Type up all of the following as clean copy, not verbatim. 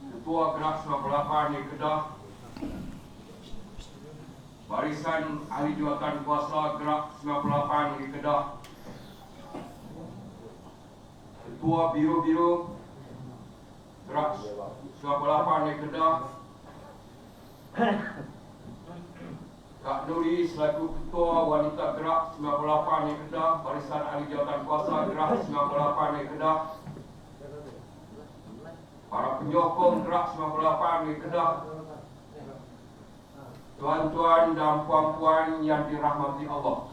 Ketua Gerak 98 di Kedah, Barisan Ahli Jawatan Kuasa Gerak 98 di Kedah, Ketua Biro-Biro Gerak 98 di Kedah, Kak Nuri selaku Ketua Wanita Gerak 98 di Kedah, Barisan Ahli Jawatan Kuasa Gerak 98 di Kedah, para penyokong Gerak 98 di Kedah, tuan-tuan dan puan-puan yang dirahmati Allah.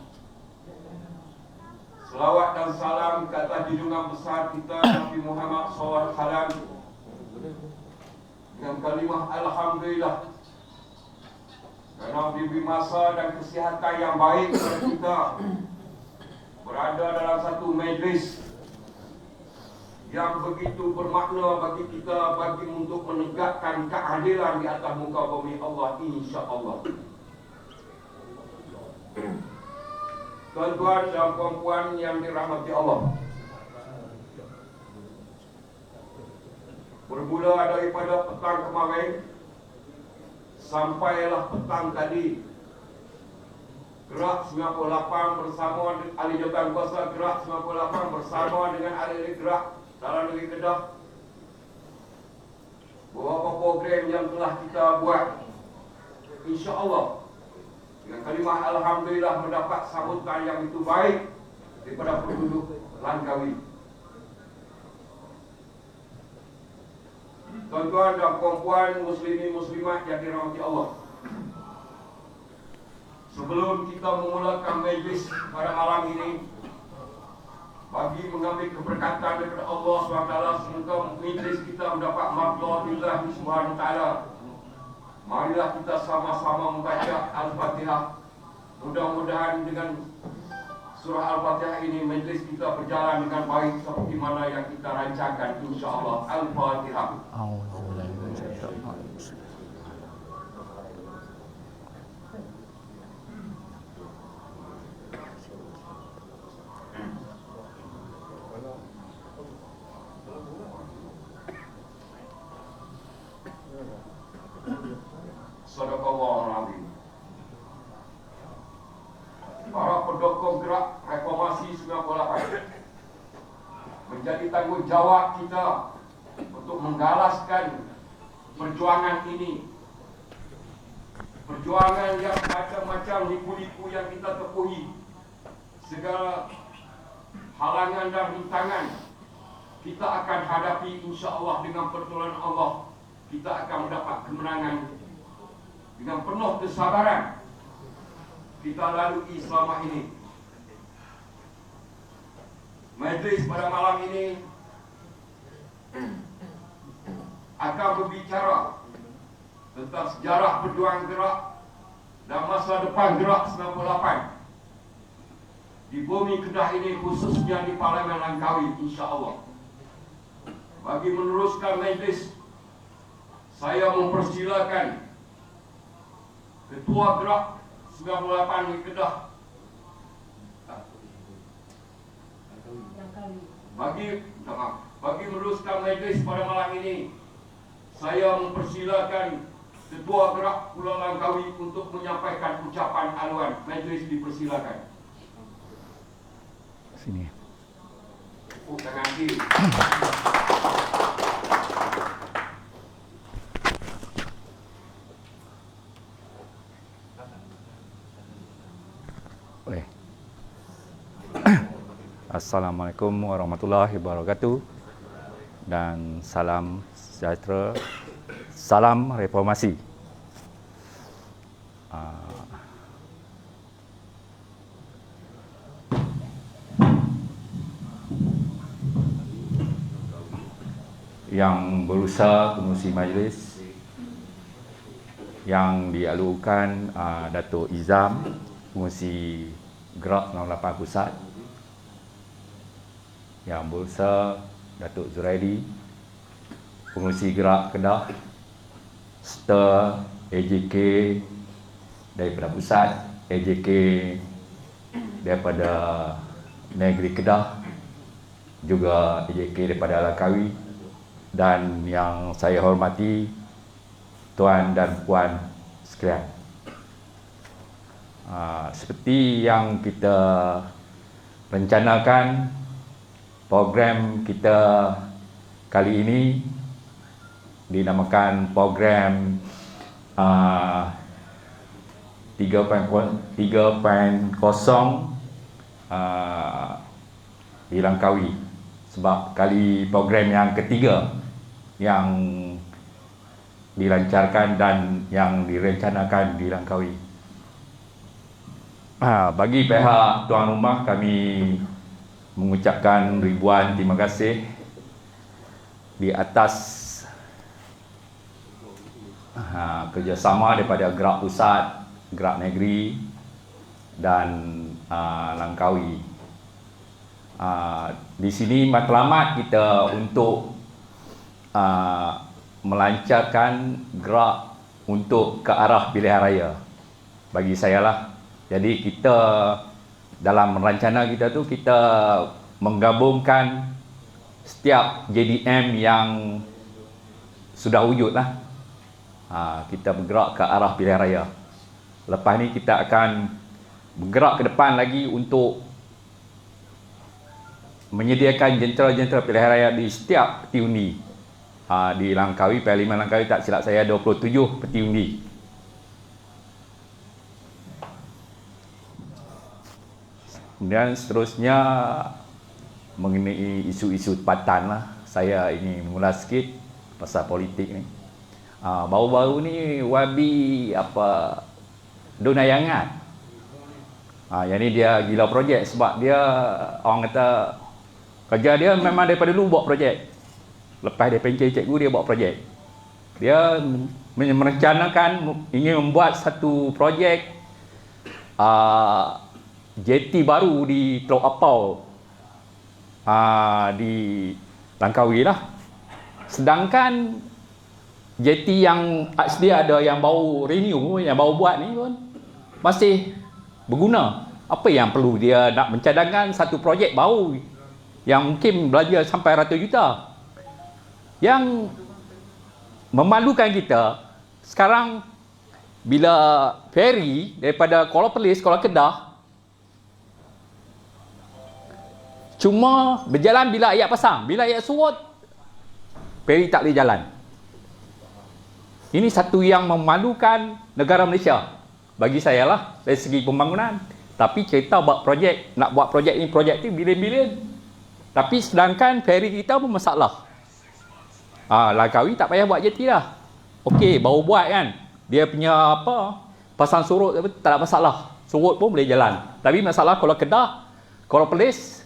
Selawat dan salam ke atas junjungan besar kita Nabi Muhammad SAW dengan kalimah Alhamdulillah, kerana diberi masa dan kesihatan yang baik kepada kita berada dalam satu majlis yang begitu bermakna bagi kita, bagi untuk menegakkan keadilan di atas muka bumi Allah, insya-Allah. Tuan-tuan dan puan-puan yang dirahmati Allah, bermula daripada petang kemarin sampailah petang tadi, Gerak 98 bersama Ahli Jawatan Kuasa Gerak 98 bersama dengan ahli gerak dalam negeri Kedah, beberapa program yang telah kita buat, insya-Allah dengan kalimah Alhamdulillah mendapat sambutan yang itu baik daripada penduduk Langkawi. Tuan-tuan dan puan-puan, muslimin muslimat yang dirahmati Allah, sebelum kita memulakan majlis pada malam ini, bagi mengambil keberkatan daripada Allah SWT, semoga majlis kita mendapat maghfirah Subhanahu Taala. Marilah kita sama-sama membaca Al-Fatihah. Mudah-mudahan dengan surah Al-Fatihah ini majlis kita berjalan dengan baik seperti mana yang kita rancangkan, insya-Allah. Al-Fatihah. Sadaqallahul Azim. Para pendukung Gerak Reformasi 98 menjadi tanggungjawab kita untuk menggalaskan perjuangan ini. Perjuangan yang macam-macam liku-liku yang kita tempuhi, segala halangan dan rintangan kita akan hadapi, insya-Allah dengan pertolongan Allah. Kita akan mendapat kemenangan dengan penuh kesabaran. Kita lalui selama ini. Majlis pada malam ini akan berbicara tentang sejarah perjuangan Gerak dan masa depan Gerak 98 di bumi Kedah ini, khususnya di Parlimen Langkawi, insya-Allah. Bagi meneruskan majlis, saya mempersilakan Ketua Gerak 98 di Kedah, bagi meneruskan majlis pada malam ini, saya mempersilakan Ketua Gerak Pulau Langkawi untuk menyampaikan ucapan haluan. Majlis dipersilakan. Sini. Tangan kiri. Assalamualaikum warahmatullahi wabarakatuh dan salam sejahtera, salam reformasi. Yang berusaha pengurusi majlis yang dialukan Datuk Izam, pengurusi Gerak 98 Pusat, yang berusaha Datuk Zuraidi, pengurusi Gerak Kedah, serta AJK daripada pusat, AJK daripada negeri Kedah, juga AJK daripada Langkawi, dan yang saya hormati tuan dan puan sekalian. Seperti yang kita rencanakan, program kita kali ini dinamakan program 3.0 di Langkawi, sebab kali program yang ketiga yang dilancarkan dan yang direncanakan di Langkawi. Bagi pihak tuan rumah, kami mengucapkan ribuan terima kasih di atas kerjasama daripada Gerak Pusat, Gerak Negeri dan Langkawi. Di sini matlamat kita untuk melancarkan gerak untuk ke arah pilihan raya. Bagi saya lah. Jadi kita dalam rencana kita tu, kita menggabungkan setiap JDM yang sudah wujud lah. Kita bergerak ke arah pilihan raya. Lepas ni kita akan bergerak ke depan lagi untuk menyediakan jentera-jentera pilihan raya di setiap peti undi. Di Langkawi, Parlimen Langkawi, tak silap saya 27 peti undi. Kemudian seterusnya mengenai isu-isu tempatan lah. Saya ingin mengulas sikit pasal politik ni. Baru-baru ni Wabi Donayangan. Yang ni dia gila projek, sebab dia orang kata kerja dia memang daripada dulu buat projek. Lepas dia pencet cikgu, dia buat projek. Dia merencanakan ingin membuat satu projek jeti baru di Teluk Apau di Langkawi lah. Sedangkan jeti yang sedia ada, yang baru renew, yang baru buat ni pun masih berguna. Apa yang perlu dia nak mencadangkan satu projek baru yang mungkin belanja sampai ratus juta? Yang memalukan kita sekarang, bila ferry daripada Kuala Perlis, Kuala Kedah cuma berjalan bila ayat pasang, bila ayat surut ferry tak boleh jalan. Ini satu yang memalukan negara Malaysia bagi saya lah, dari segi pembangunan. Tapi cerita buat projek, nak buat projek ni, projek ni bilion-bilion, tapi sedangkan ferry kita pun masalah. Langkawi tak payah buat jeti dah. Okey, baru buat kan, dia punya pasang surut tak ada masalah, surut pun boleh jalan. Tapi masalah Kuala Kedah, Kuala Perlis,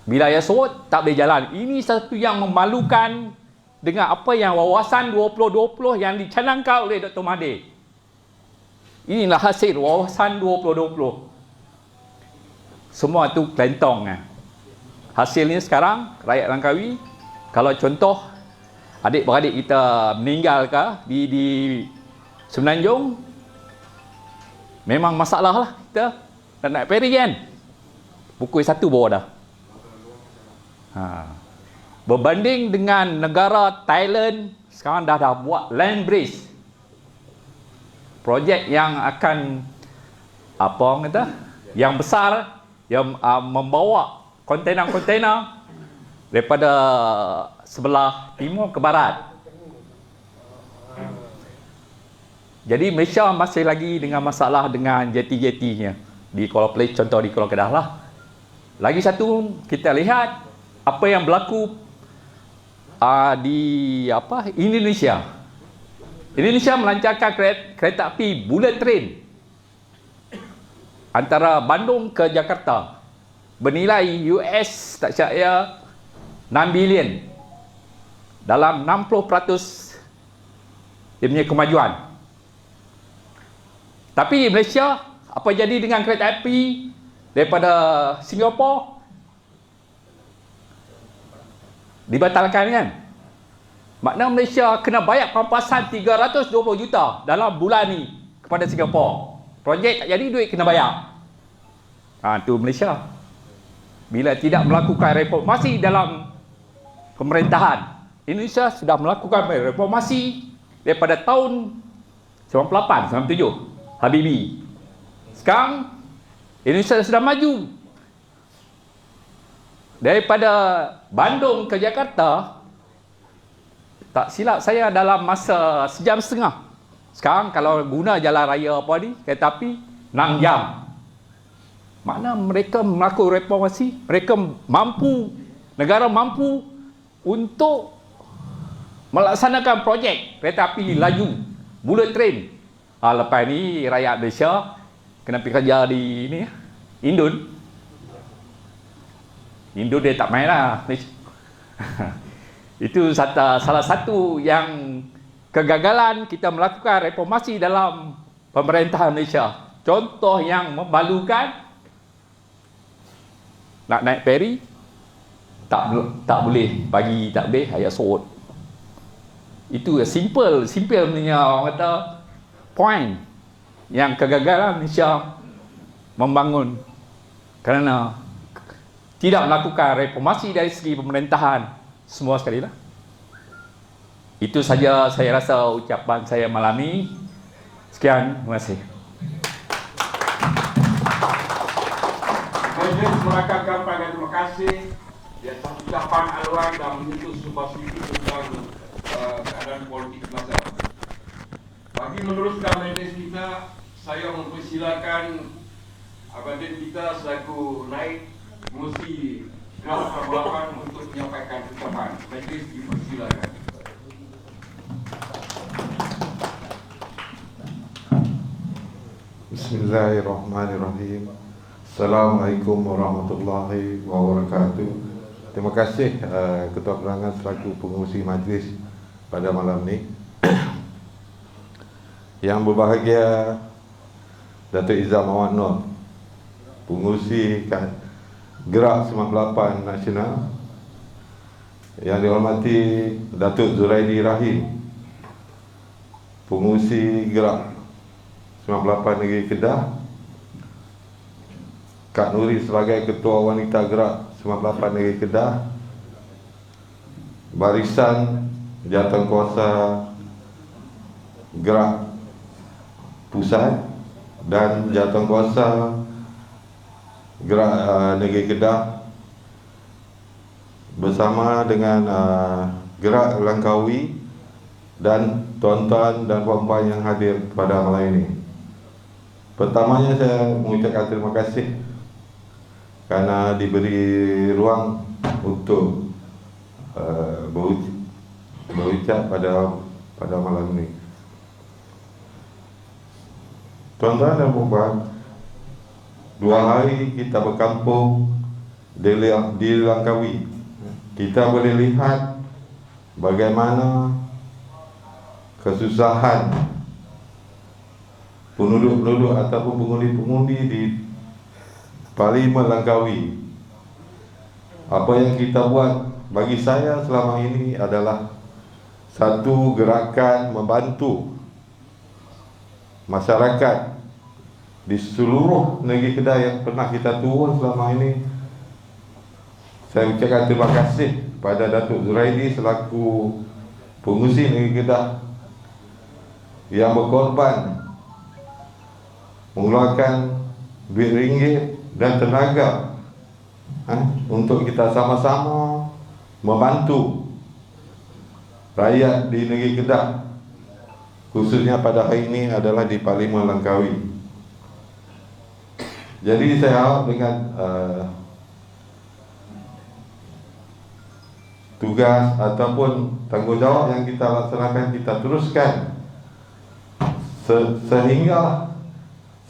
bila ayat surut tak boleh jalan. Ini satu yang memalukan dengan apa yang wawasan 2020 yang dicanangkan oleh Dr. Mahathir. Inilah hasil wawasan 2020. Semua tu kelentong. Hasilnya sekarang rakyat Langkawi, kalau contoh adik-beradik kita meninggal di Semenanjung, memang masalah lah kita nak naik ferry kan. Pukul 1 bawa dah. Berbanding dengan negara Thailand, sekarang dah buat land bridge, projek yang akan yang besar, yang membawa kontainer-kontainer daripada sebelah timur ke barat. Jadi Malaysia masih lagi dengan masalah dengan jeti-jetinya di Kuala Perlis, contoh di Kuala Kedah lah. Lagi satu, kita lihat apa yang berlaku di Indonesia. Indonesia melancarkan kereta api bullet train antara Bandung ke Jakarta bernilai US tak saya 6 bilion dalam 60% dia punya kemajuan. Tapi di Malaysia, apa jadi dengan kereta api daripada Singapura? Dibatalkan kan? Makna Malaysia kena bayar pampasan 320 juta dalam bulan ni kepada Singapura. Projek tak jadi, duit kena bayar. Tu Malaysia. Bila tidak melakukan reformasi dalam pemerintahan. Indonesia sudah melakukan reformasi daripada tahun 98, 97, Habibie. Sekarang Indonesia sudah maju. Daripada Bandung ke Jakarta, tak silap saya dalam masa sejam setengah. Sekarang kalau guna jalan raya apa ni, kereta api, 6 jam. Mana mereka melakukan reformasi, mereka mampu, negara mampu untuk melaksanakan projek kereta api laju, bullet train. Lepas ni rakyat Malaysia kena pergi kerja di ni, Indon. Indon dia tak main lah. Itu salah satu yang kegagalan kita melakukan reformasi dalam pemerintahan Malaysia. Contoh yang memalukan, nak naik feri tak boleh, pagi tak boleh, ayat sorot. Itu simple punya orang kata point yang kegagalan Malaysia membangun kerana tidak melakukan reformasi dari segi pemerintahan semua sekali lah. Itu saja saya rasa ucapan saya malam ini. Sekian, terima kasih. Majlis merakamkan pada terima kasih di atas ucapan Alwan dan menuntut sebuah sedikit tentang keadaan politik masa. Bagi meneruskan majlis kita, saya mempersilakan Abang Din kita selaku naik pengurusi Draft Perbuatan untuk menyampaikan ucapan. Majlis dipersilakan. Bismillahirrahmanirrahim. Assalamualaikum warahmatullahi wabarakatuh. Terima kasih Ketua Penerangan selaku pengurusi majlis pada malam ni. Yang berbahagia Datuk Izzah Muhammad Noor, pengurusi Gerak 98 Nasional. Yang dihormati Datuk Zuraidi Rahim, pengurusi Gerak 98 Negeri Kedah. Kak Nuri sebagai Ketua Wanita Gerak 98 Negeri Kedah. Barisan Jawatankuasa Gerak Pusat dan Jawatankuasa Gerak Negeri Kedah bersama dengan Gerak Langkawi dan tuan-tuan dan puan-puan yang hadir pada malam ini. Pertamanya saya mengucapkan terima kasih kerana diberi ruang untuk berucap pada malam ini. Tuan-tuan dan puan-puan, 2 hari kita berkampung di Langkawi. Kita boleh lihat bagaimana kesusahan penduduk-penduduk ataupun pengundi-pengundi di Parlimen Langkawi. Apa yang kita buat bagi saya selama ini adalah satu gerakan membantu masyarakat di seluruh negeri Kedah yang pernah kita turun selama ini. Saya ucapkan terima kasih pada Datuk Zuraidi selaku pengurusi negeri Kedah yang berkorban mengeluarkan duit ringgit dan tenaga untuk kita sama-sama membantu rakyat di negeri Kedah, khususnya pada hari ini adalah di Parlimen Langkawi. Jadi saya harap dengan tugas ataupun tanggungjawab yang kita laksanakan, kita teruskan sehingga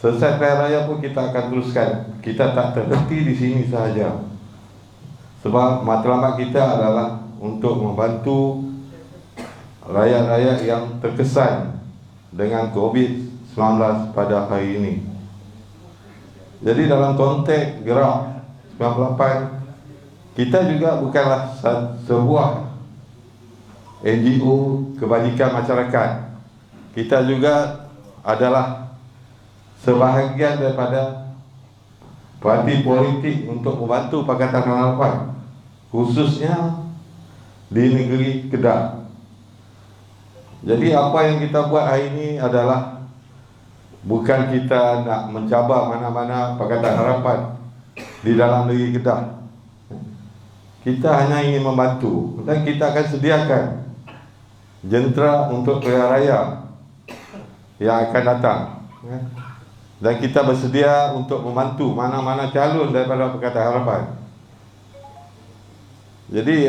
selesai pilihan raya pun kita akan teruskan. Kita tak terhenti di sini sahaja, sebab matlamat kita adalah untuk membantu rakyat-rakyat yang terkesan dengan COVID-19 pada hari ini. Jadi dalam konteks Gerak 98, kita juga bukanlah sebuah NGO kebajikan masyarakat. Kita juga adalah sebahagian daripada parti politik untuk membantu Pakatan Harapan, khususnya di negeri Kedah. Jadi apa yang kita buat hari ini adalah bukan kita nak mencabar mana-mana Pakatan Harapan di dalam negeri Kedah. Kita hanya ingin membantu, dan kita akan sediakan jentera untuk pilihan raya yang akan datang. Dan kita bersedia untuk membantu mana-mana calon daripada Pakatan Harapan. Jadi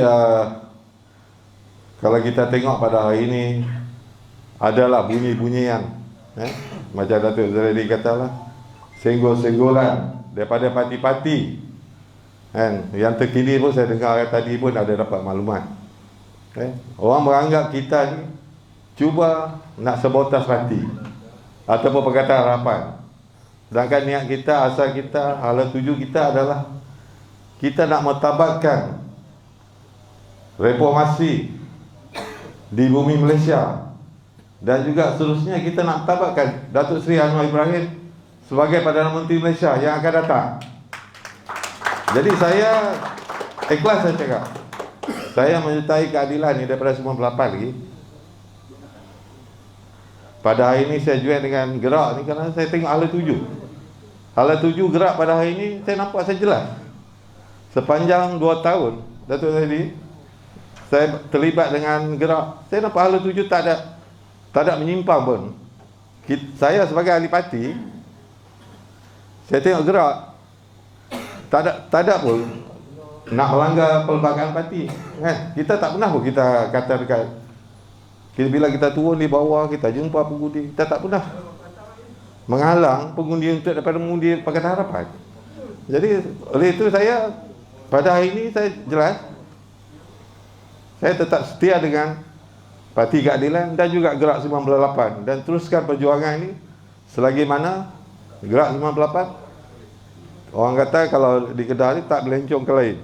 kalau kita tengok pada hari ini, adalah bunyi-bunyian, macam Datuk Zuraidi katalah, senggol-senggolan daripada parti-parti. Yang terkini pun saya dengar tadi pun ada dapat maklumat. Orang menganggap kita ni cuba nak sabotas parti ataupun Pakatan Harapan. Sedangkan niat kita, asal kita, hala tuju kita adalah kita nak mertabatkan reformasi di bumi Malaysia, dan juga seterusnya kita nak tabatkan Datuk Seri Anwar Ibrahim sebagai Perdana Menteri Malaysia yang akan datang. Jadi saya ikhlas, saya cakap, saya menyertai keadilan ni daripada 98 lagi. Pada hari ini saya join dengan gerak ni kerana saya tengok hala tuju. Hala tuju gerak pada hari ini saya nampak saya jelas. Sepanjang 2 tahun Datuk Zuraidi saya terlibat dengan gerak, saya nampak hala tuju tak ada menyimpang pun. Saya sebagai ahli parti, saya tengok gerak tak ada pun nak melanggar perlembagaan parti, kan? Kita tak pernah pun kita kata dekat bila kita turun di bawah, kita jumpa pengundi, kita tak pernah menghalang pengundi untuk daripada mengundi Pakatan Harapan. Jadi oleh itu saya pada hari ini saya jelas, saya tetap setia dengan Parti Keadilan dan juga Gerak 98, dan teruskan perjuangan ini selagi mana Gerak 98, orang kata kalau di Kedah ni tak melencong ke lain,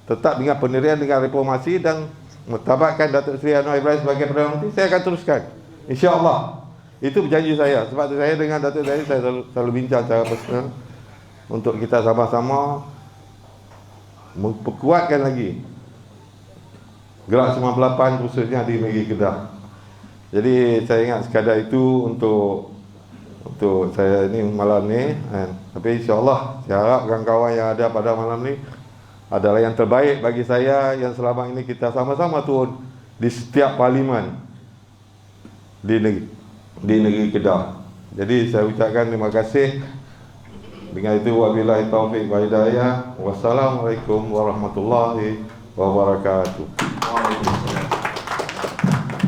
tetap dengan pendirian, dengan reformasi dan mertabatkan Datuk Seri Anwar Ibrahim sebagai Perdana Menteri. Saya akan teruskan, insya-Allah. Itu berjanji saya. Sebab tu saya dengan Datuk Seri saya selalu bincang secara personal untuk kita sama-sama memperkuatkan lagi Gerak 98 khususnya di negeri Kedah. Jadi saya ingat sekadar itu untuk saya ni malam ni, kan? Tapi insya-Allah saya harap kawan-kawan yang ada pada malam ni adalah yang terbaik bagi saya, yang selama ini kita sama-sama turun di setiap parlimen di negeri Kedah. Jadi saya ucapkan terima kasih. Dengan itu wabillahi taufik wal hidayah. Wassalamualaikum warahmatullahi wabarakatuh. Waalaikumsalam.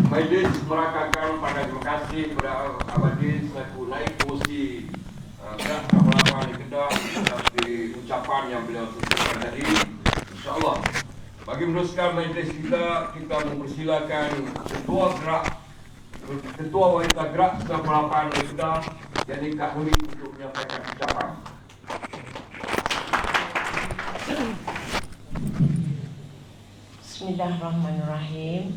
Majlis merakakan pada terima kasih kepada Abadin selaku naib kursi Gerak 98 di Kedah atas ucapan yang beliau sampaikan tadi. InsyaAllah bagi meneruskan majlis kita mempersilakan Ketua Wanita Gerak 98 di Kedah, jadi Kak Huni, untuk menyampaikan ucapan. Bismillahirrahmanirrahim.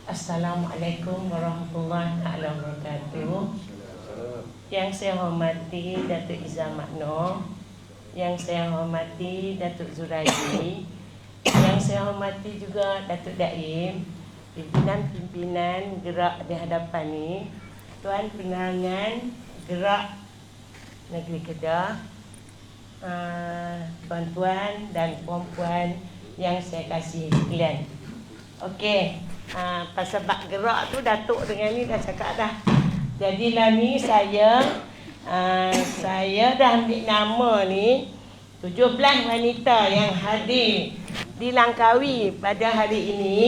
Assalamualaikum warahmatullahi wabarakatuh. Yang saya hormati Datuk Izzah Makno, yang saya hormati Datuk Zuraidi, yang saya hormati juga Datuk Daim, pimpinan-pimpinan gerak di hadapan ni, Tuan Penerangan Gerak Negeri Kedah, tuan-tuan dan puan-puan yang saya kasihi sekalian. Okey, pasal bab gerak tu Datuk dengan ni dah cakap dah. Jadilah ni saya dah ambil nama ni 17 wanita yang hadir di Langkawi pada hari ini.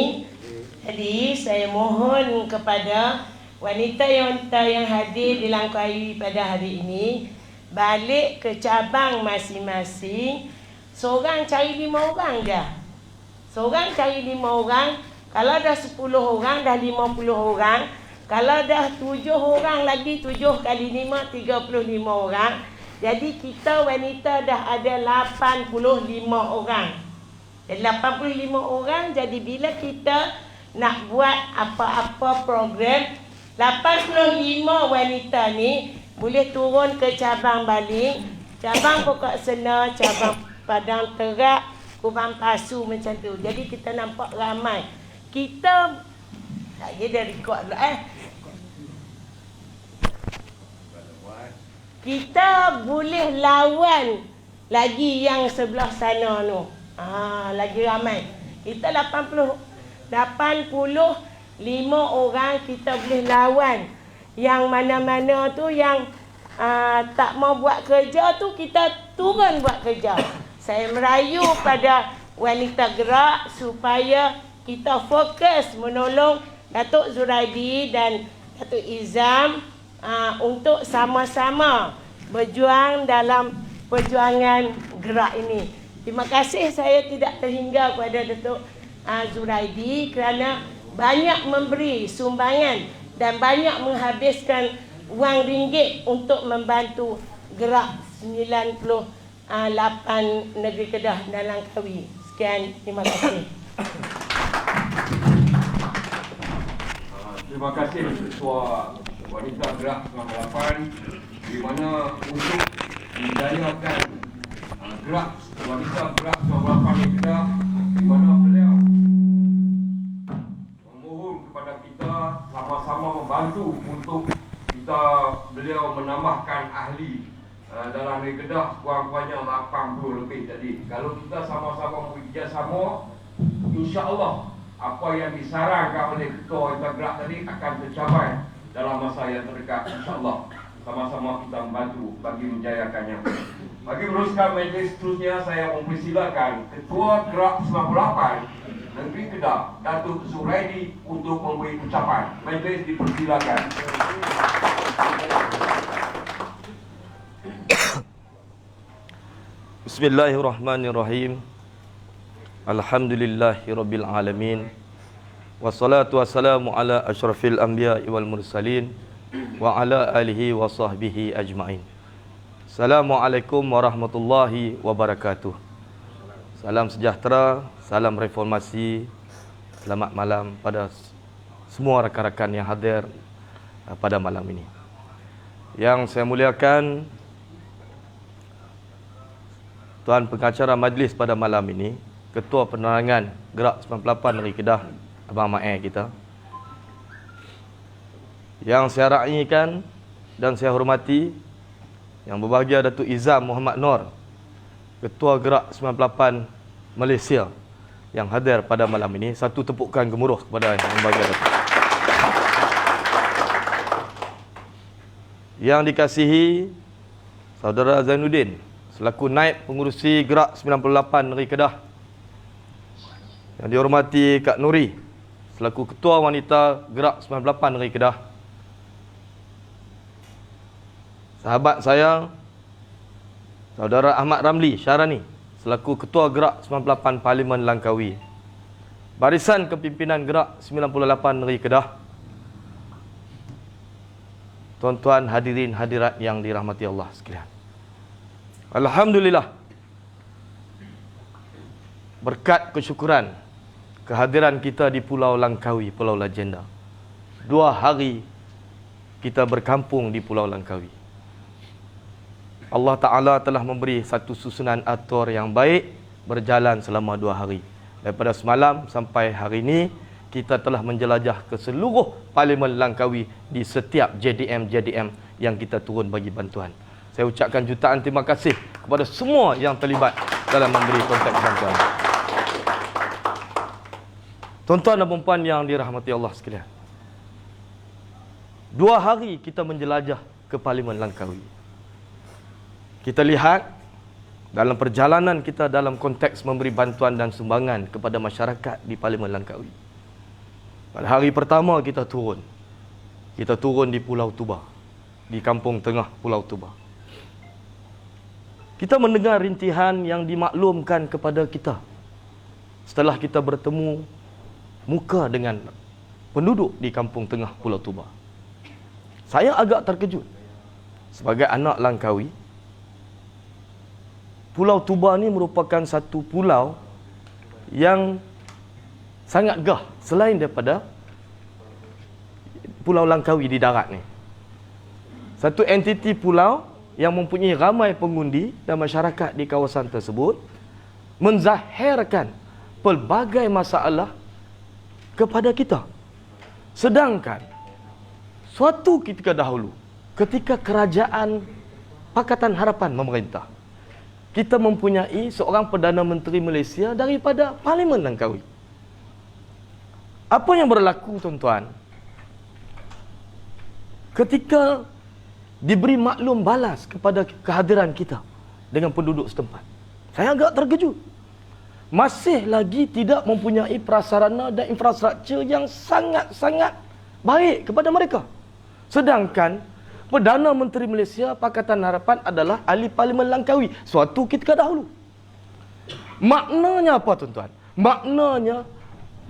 Jadi saya mohon kepada wanita-wanita yang hadir di Langkawi pada hari ini balik ke cabang masing-masing. Seorang cari 5 orang je. Seorang cari 5 orang. Kalau dah 10 orang, dah 50 orang. Kalau dah 7 orang lagi, 7 kali 5, 35 orang. Jadi kita wanita dah ada 85 orang. Jadi 85 orang, jadi bila kita nak buat apa-apa program, 85 wanita ni boleh turun ke cabang Baling, cabang Pokok Sena, cabang Padang Terak, Kubang Pasu macam tu. Jadi kita nampak ramai. kita tak dia record dulu kita boleh lawan lagi yang sebelah sana tu. Lagi ramai. Kita 85 orang kita boleh lawan. Yang mana-mana tu yang tak mau buat kerja tu, kita turun buat kerja. Saya merayu pada wanita gerak supaya kita fokus menolong Datuk Zuraidi dan Datuk Izam untuk sama-sama berjuang dalam perjuangan gerak ini. Terima kasih saya tidak terhingga kepada Datuk Zuraidi kerana banyak memberi sumbangan dan banyak menghabiskan wang ringgit untuk membantu gerak 98 negeri Kedah dan Langkawi. Sekian, terima kasih. Terima kasih Ketua Wanita Gerak 98 di mana untuk menjayakan gerak Wanita Gerak 98 di Kedah, di mana beliau memohon kepada kita sama-sama membantu untuk beliau menambahkan ahli dalam negeri Kedah kurang-kurangnya 80 lebih. Jadi kalau kita sama-sama bekerjasama, insya-Allah apa yang disarankan oleh Ketua Wanita Gerak tadi akan tercapai dalam masa yang terdekat, insya-Allah. Sama-sama kita membantu bagi menjayakannya. Bagi meneruskan majlis seterusnya, saya mempersilakan Ketua Gerak 98 Negeri Kedah, Datuk Zuraidi untuk memberi ucapan. Majlis dipersilakan. Bismillahirrahmanirrahim. Alhamdulillahirabbil alamin. Wassalatu wassalamu ala asyrafil anbiya'i wal mursalin wa ala alihi wa sahbihi ajmain. Assalamualaikum warahmatullahi wabarakatuh. Salam sejahtera, salam reformasi. Selamat malam pada semua rakan-rakan yang hadir pada malam ini. Yang saya muliakan Tuan Pengacara Majlis pada malam ini, Ketua Penerangan Gerak 98 Negeri Kedah, Abang Mae kita. Yang saya raikan dan saya hormati, yang berbahagia Datuk Izam Muhammad Nur, Ketua Gerak 98 Malaysia yang hadir pada malam ini. Satu tepukan gemuruh kepada yang berbahagia Datuk. Yang dikasihi Saudara Zainuddin selaku Naib Pengurusi Gerak 98 Negeri Kedah. Yang dihormati Kak Nuri selaku Ketua Wanita Gerak 98 Negeri Kedah. Sahabat saya Saudara Ahmad Ramli Syarani selaku Ketua Gerak 98 Parlimen Langkawi. Barisan Kepimpinan Gerak 98 Negeri Kedah. Tuan-tuan hadirin hadirat yang dirahmati Allah sekalian. Alhamdulillah, berkat kesyukuran kehadiran kita di Pulau Langkawi, Pulau Legenda. 2 hari kita berkampung di Pulau Langkawi. Allah Ta'ala telah memberi satu susunan atur yang baik berjalan selama 2 hari. Daripada semalam sampai hari ini, kita telah menjelajah ke seluruh Parlimen Langkawi di setiap JDM yang kita turun bagi bantuan. Saya ucapkan jutaan terima kasih kepada semua yang terlibat dalam memberi konteks bantuan. Tuan-tuan dan puan yang dirahmati Allah sekalian, 2 hari kita menjelajah ke Parlimen Langkawi. Kita lihat dalam perjalanan kita dalam konteks memberi bantuan dan sumbangan kepada masyarakat di Parlimen Langkawi. Pada hari pertama kita turun di Pulau Tuba, di kampung tengah Pulau Tuba. Kita mendengar rintihan yang dimaklumkan kepada kita setelah kita bertemu muka dengan penduduk di kampung tengah Pulau Tuba. Saya agak terkejut sebagai anak Langkawi. Pulau Tuba ni merupakan satu pulau yang sangat gah selain daripada Pulau Langkawi di darat ni. Satu entiti pulau yang mempunyai ramai pengundi dan masyarakat di kawasan tersebut, menzahirkan pelbagai masalah kepada kita. Sedangkan suatu ketika dahulu, ketika kerajaan Pakatan Harapan memerintah, kita mempunyai seorang Perdana Menteri Malaysia daripada Parlimen Langkawi. Apa yang berlaku, tuan-tuan? Ketika diberi maklum balas kepada kehadiran kita dengan penduduk setempat, saya agak terkejut. Masih lagi tidak mempunyai prasarana dan infrastruktur yang sangat-sangat baik kepada mereka. Sedangkan Perdana Menteri Malaysia Pakatan Harapan adalah ahli Parlimen Langkawi suatu ketika dahulu. Maknanya apa, tuan-tuan? Maknanya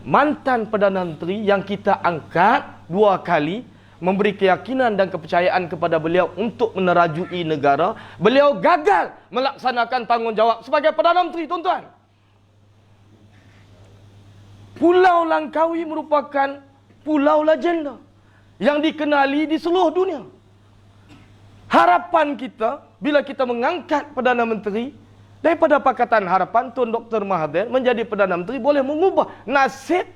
mantan Perdana Menteri yang kita angkat 2 kali, memberi keyakinan dan kepercayaan kepada beliau untuk menerajui negara, beliau gagal melaksanakan tanggungjawab sebagai Perdana Menteri, tuan-tuan. Pulau Langkawi merupakan pulau legenda yang dikenali di seluruh dunia. Harapan kita bila kita mengangkat Perdana Menteri daripada Pakatan Harapan, Tun Dr. Mahathir menjadi Perdana Menteri, boleh mengubah nasib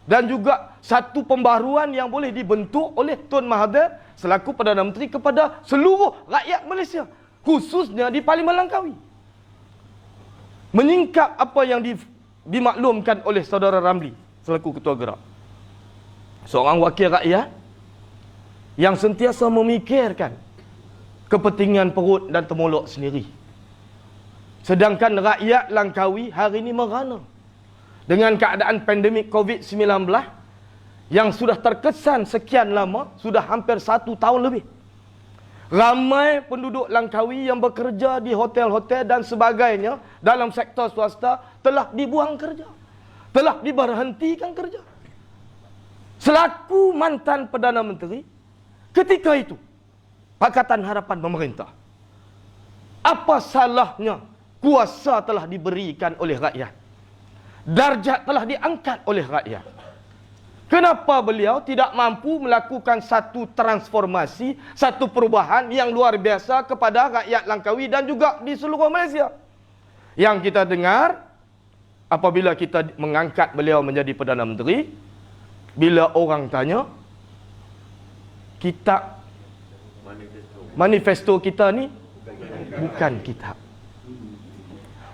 dan juga satu pembaharuan yang boleh dibentuk oleh Tun Mahathir selaku Perdana Menteri kepada seluruh rakyat Malaysia, khususnya di Parlimen Langkawi. Menyingkap apa yang dimaklumkan oleh saudara Ramli selaku Ketua Gerak, seorang wakil rakyat yang sentiasa memikirkan kepentingan perut dan temolok sendiri. Sedangkan rakyat Langkawi hari ini merana dengan keadaan pandemik COVID-19 yang sudah terkesan sekian lama, sudah hampir 1 tahun lebih. Ramai penduduk Langkawi yang bekerja di hotel-hotel dan sebagainya dalam sektor swasta telah dibuang kerja, telah diberhentikan kerja. Selaku mantan Perdana Menteri, ketika itu Pakatan Harapan memerintah, apa salahnya kuasa telah diberikan oleh rakyat, darjat telah diangkat oleh rakyat. Kenapa beliau tidak mampu melakukan satu transformasi, satu perubahan yang luar biasa kepada rakyat Langkawi dan juga di seluruh Malaysia? Yang kita dengar, apabila kita mengangkat beliau menjadi Perdana Menteri, bila orang tanya, kitab manifesto kita ni bukan kitab.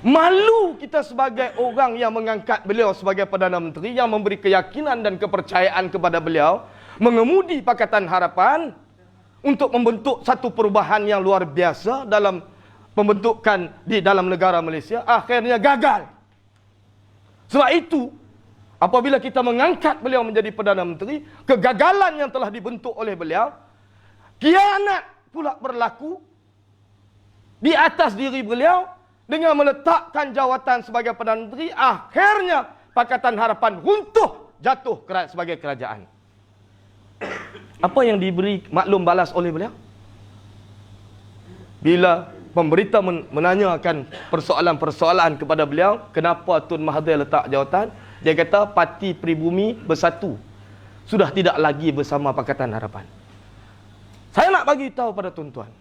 Malu kita sebagai orang yang mengangkat beliau sebagai Perdana Menteri, yang memberi keyakinan dan kepercayaan kepada beliau, mengemudi Pakatan Harapan untuk membentuk satu perubahan yang luar biasa dalam pembentukan di dalam negara Malaysia, akhirnya gagal. Sebab itu, apabila kita mengangkat beliau menjadi Perdana Menteri, kegagalan yang telah dibentuk oleh beliau, khianat pula berlaku di atas diri beliau. Dengan meletakkan jawatan sebagai Perdana Menteri, akhirnya Pakatan Harapan runtuh, jatuh sebagai kerajaan. Apa yang diberi maklum balas oleh beliau? Bila pemberita menanyakan persoalan-persoalan kepada beliau, kenapa Tun Mahathir letak jawatan, dia kata Parti Pribumi Bersatu sudah tidak lagi bersama Pakatan Harapan. Saya nak bagi tahu pada tuan-tuan,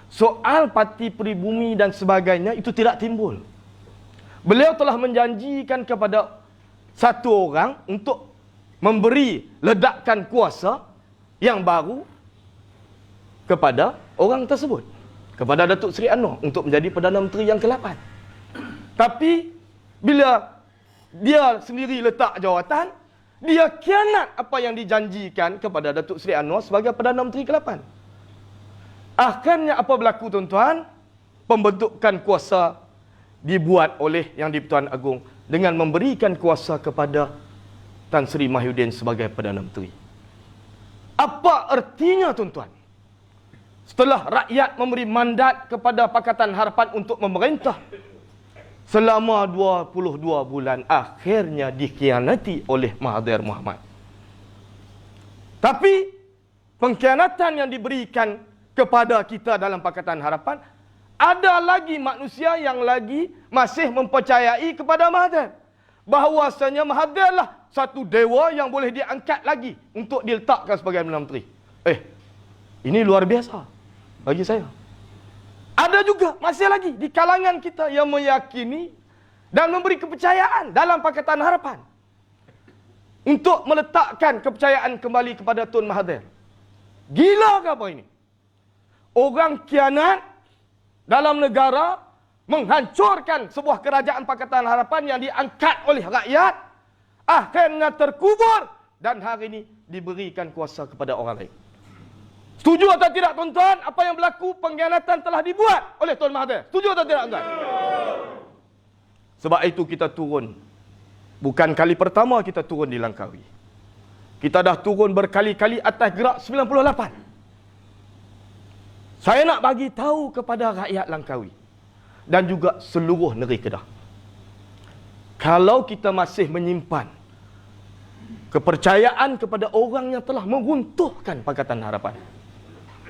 soal Parti Pribumi dan sebagainya itu tidak timbul. Beliau telah menjanjikan kepada satu orang untuk memberi ledakan kuasa yang baru kepada orang tersebut, kepada Datuk Seri Anwar untuk menjadi Perdana Menteri yang ke-8. Tapi bila dia sendiri letak jawatan, dia khianat apa yang dijanjikan kepada Datuk Seri Anwar sebagai Perdana Menteri ke-8. Akhirnya apa berlaku, tuan-tuan? Pembentukan kuasa dibuat oleh Yang di-Pertuan Agong dengan memberikan kuasa kepada Tan Sri Mahyudin sebagai Perdana Menteri. Apa artinya, tuan-tuan? Setelah rakyat memberi mandat kepada Pakatan Harapan untuk memerintah selama 22 bulan, akhirnya dikhianati oleh Mahathir Mohamad. Tapi pengkhianatan yang diberikan kepada kita dalam Pakatan Harapan, ada lagi manusia yang lagi masih mempercayai kepada Mahathir, bahawasanya Mahathir lah satu dewa yang boleh diangkat lagi untuk diletakkan sebagai Perdana Menteri. Ini luar biasa bagi saya. Ada juga masih lagi di kalangan kita yang meyakini dan memberi kepercayaan dalam Pakatan Harapan. untuk meletakkan kepercayaan kembali kepada Tun Mahathir. Gila ke apa ini? Orang kianat dalam negara menghancurkan sebuah kerajaan Pakatan Harapan yang diangkat oleh rakyat, akhirnya terkubur dan hari ini diberikan kuasa kepada orang lain. Setuju atau tidak tuan-tuan? Apa yang berlaku, pengkhianatan telah dibuat oleh Tun Mahathir. Setuju atau tidak tuan-tuan? Sebab itu kita turun. Bukan kali pertama kita turun di Langkawi. Kita dah turun berkali-kali atas gerak 98. Saya nak bagi tahu kepada rakyat Langkawi dan juga seluruh negeri Kedah. Kalau kita masih menyimpan kepercayaan kepada orang yang telah meruntuhkan Pakatan Harapan,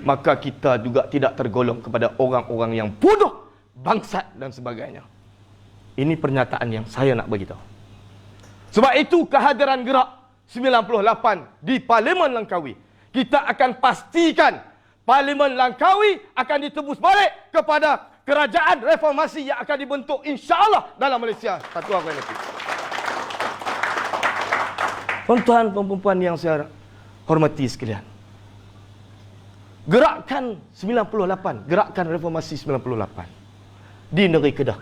maka kita juga tidak tergolong kepada orang-orang yang bodoh, bangsat dan sebagainya. Ini pernyataan yang saya nak bagi tahu. Sebab itu kehadiran gerak 98 di Parlimen Langkawi, kita akan pastikan Parlimen Langkawi akan ditebus balik kepada kerajaan reformasi yang akan dibentuk insya-Allah dalam Malaysia satu hari nanti. Tuan-tuan dan puan-puan yang saya hormati sekalian, gerakan 98, gerakan reformasi 98 di negeri Kedah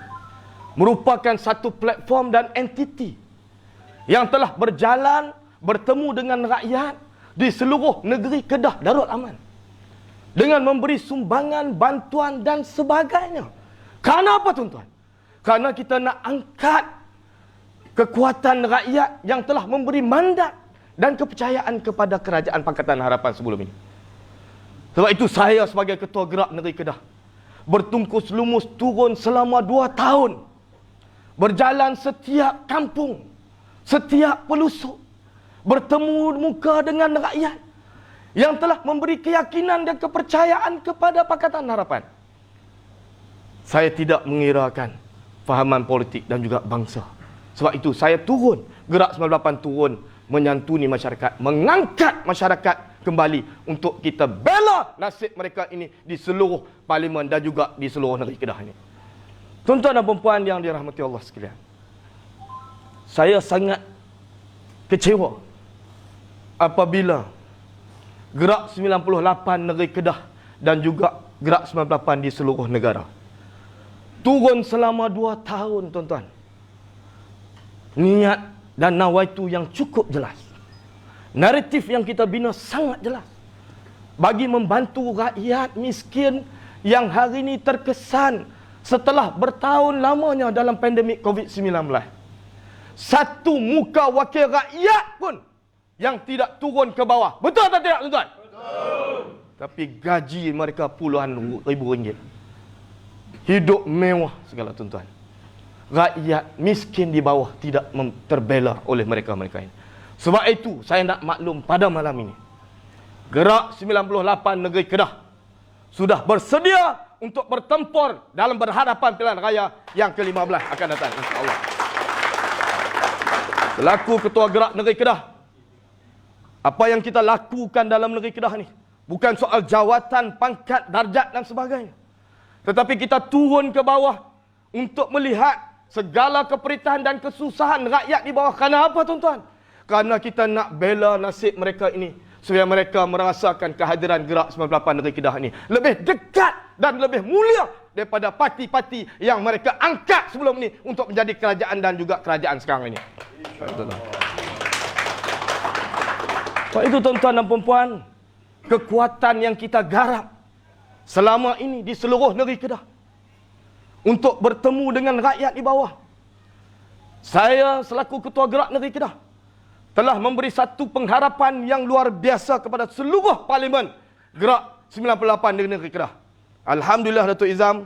merupakan satu platform dan entiti yang telah berjalan bertemu dengan rakyat di seluruh negeri Kedah Darul Aman dengan memberi sumbangan, bantuan dan sebagainya. Karena apa tuan-tuan? Karena kita nak angkat kekuatan rakyat yang telah memberi mandat dan kepercayaan kepada kerajaan Pakatan Harapan sebelum ini. Sebab itu saya sebagai ketua gerak negeri Kedah bertungkus lumus turun selama 2 tahun, berjalan setiap kampung, setiap pelosok, bertemu muka dengan rakyat yang telah memberi keyakinan dan kepercayaan kepada Pakatan Harapan. Saya tidak mengirakan fahaman politik dan juga bangsa. Sebab itu saya turun, gerak 98 turun menyantuni masyarakat, mengangkat masyarakat kembali untuk kita bela nasib mereka ini di seluruh parlimen dan juga di seluruh negeri Kedah ini. Tuan-tuan dan puan-puan yang dirahmati Allah sekalian, saya sangat kecewa apabila gerak 98 negeri Kedah dan juga gerak 98 di seluruh negara turun selama 2 tahun, tuan-tuan. Niat dan nawaitu yang cukup jelas. Naratif yang kita bina sangat jelas bagi membantu rakyat miskin yang hari ini terkesan setelah bertahun lamanya dalam pandemik COVID-19. Satu muka wakil rakyat pun yang tidak turun ke bawah. Betul atau tidak, tuan-tuan? Betul. Tapi gaji mereka puluhan ribu ringgit. Hidup mewah segala, tuan-tuan. Rakyat miskin di bawah tidak terbela oleh mereka-mereka ini. Sebab itu saya nak maklum pada malam ini, gerak 98 negeri Kedah sudah bersedia untuk bertempur dalam berhadapan pilihan raya yang ke-15 akan datang, insya-Allah. Selaku ketua gerak negeri Kedah, apa yang kita lakukan dalam negeri Kedah ni bukan soal jawatan, pangkat, darjat dan sebagainya. Tetapi kita turun ke bawah untuk melihat segala keperitan dan kesusahan rakyat di bawah. Kerana apa, tuan-tuan? Kerana kita nak bela nasib mereka ini supaya mereka merasakan kehadiran gerak 98 negeri Kedah ini lebih dekat dan lebih mulia daripada parti-parti yang mereka angkat sebelum ini untuk menjadi kerajaan dan juga kerajaan sekarang ini. Sebab itu, tuan-tuan dan puan-puan, kekuatan yang kita garap selama ini di seluruh negeri Kedah untuk bertemu dengan rakyat di bawah. Saya selaku ketua gerak negeri Kedah telah memberi satu pengharapan yang luar biasa kepada seluruh parlimen gerak 98 di negeri Kedah. Alhamdulillah, Datuk Izam,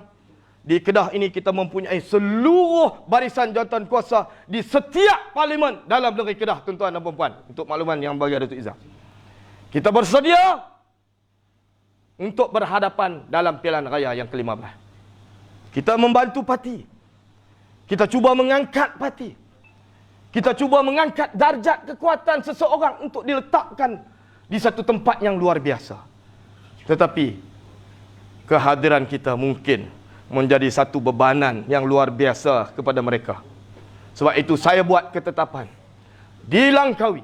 di Kedah ini kita mempunyai seluruh barisan jawatan kuasa di setiap parlimen dalam negeri Kedah, tuan-tuan dan puan-puan. Untuk makluman yang bagi Datuk Izam, kita bersedia untuk berhadapan dalam pilihan raya yang ke-15. Kita membantu parti. Kita cuba mengangkat parti. Kita cuba mengangkat darjat kekuatan seseorang untuk diletakkan di satu tempat yang luar biasa. Tetapi kehadiran kita mungkin menjadi satu bebanan yang luar biasa kepada mereka. Sebab itu saya buat ketetapan di Langkawi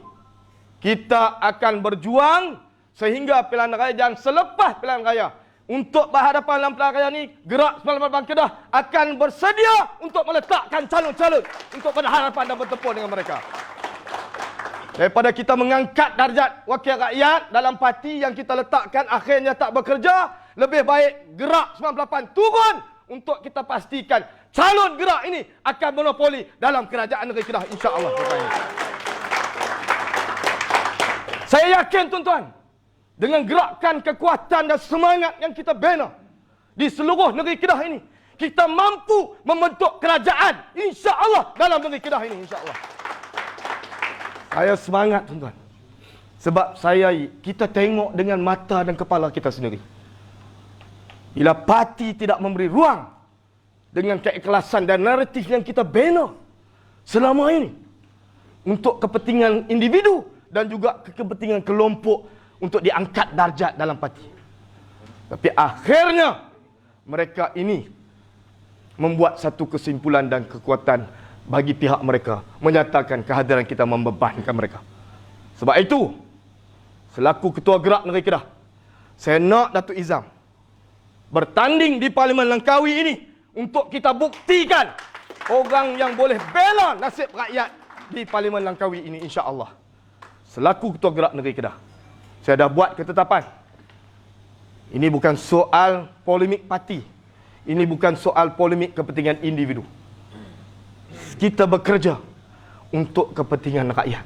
kita akan berjuang sehingga pilihan raya dan selepas pilihan raya. Untuk berhadapan dalam pilihan raya ni, Gerak 98 Kedah akan bersedia untuk meletakkan calon-calon untuk berhadapan dan bertempur dengan mereka. Daripada kita mengangkat darjat wakil rakyat dalam parti yang kita letakkan akhirnya tak bekerja, lebih baik Gerak 98 turun untuk kita pastikan calon Gerak ini akan monopoli dalam kerajaan negeri Kedah, insya-Allah. Saya yakin tuan-tuan, dengan gerakan kekuatan dan semangat yang kita bina di seluruh negeri Kedah ini, kita mampu membentuk kerajaan, insya-Allah, dalam negeri Kedah ini, insya-Allah. Saya semangat tuan-tuan. Sebab kita tengok dengan mata dan kepala kita sendiri. Bila parti tidak memberi ruang dengan keikhlasan dan naratif yang kita bina selama ini untuk kepentingan individu dan juga kepentingan kelompok untuk diangkat darjat dalam parti. Tapi akhirnya mereka ini membuat satu kesimpulan dan kekuatan bagi pihak mereka, menyatakan kehadiran kita membebankan mereka. Sebab itu, selaku Ketua Gerak Negeri Kedah, saya nak Datuk Izam bertanding di Parlimen Langkawi ini untuk kita buktikan orang yang boleh bela nasib rakyat di Parlimen Langkawi ini, insya-Allah. Selaku Ketua Gerak Negeri Kedah, saya dah buat ketetapan. Ini bukan soal polemik parti. Ini bukan soal polemik kepentingan individu. Kita bekerja untuk kepentingan rakyat.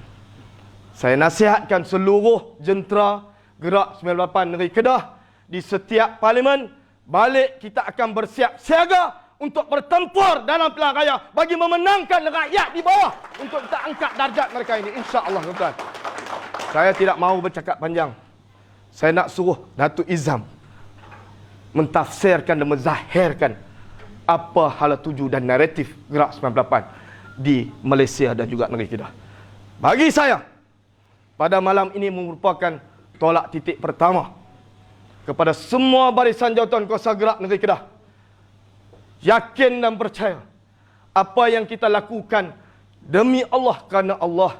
Saya nasihatkan seluruh jentera Gerak 98 Negeri Kedah di setiap parlimen, balik kita akan bersiap siaga untuk bertempur dalam pilihan raya bagi memenangkan rakyat di bawah untuk kita angkat darjat mereka ini, insya-Allah, tuan-tuan. Saya tidak mahu bercakap panjang. Saya nak suruh Datuk Izam mentafsirkan dan menzahirkan apa hala tuju dan naratif Gerak 98 di Malaysia dan juga negeri Kedah. Bagi saya, pada malam ini merupakan tolak titik pertama kepada semua barisan jawatan kuasa Gerak Negeri Kedah. Yakin dan percaya apa yang kita lakukan demi Allah, kerana Allah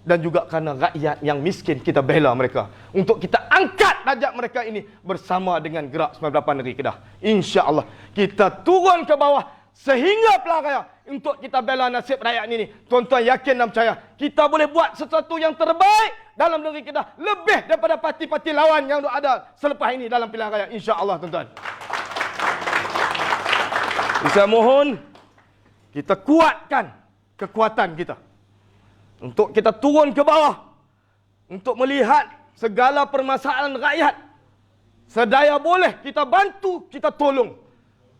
dan juga kerana rakyat yang miskin kita bela mereka untuk kita angkat darjat mereka ini bersama dengan Gerak 98 Negeri Kedah. Insya-Allah kita turun ke bawah sehingga pilihan raya untuk kita bela nasib rakyat ini. Tuan-tuan yakin dan percaya kita boleh buat sesuatu yang terbaik dalam negeri Kedah lebih daripada parti-parti lawan yang ada selepas ini dalam pilihan raya, insya-Allah, tuan-tuan. Saya mohon kita kuatkan kekuatan kita untuk kita turun ke bawah untuk melihat segala permasalahan rakyat. Sedaya boleh kita bantu, kita tolong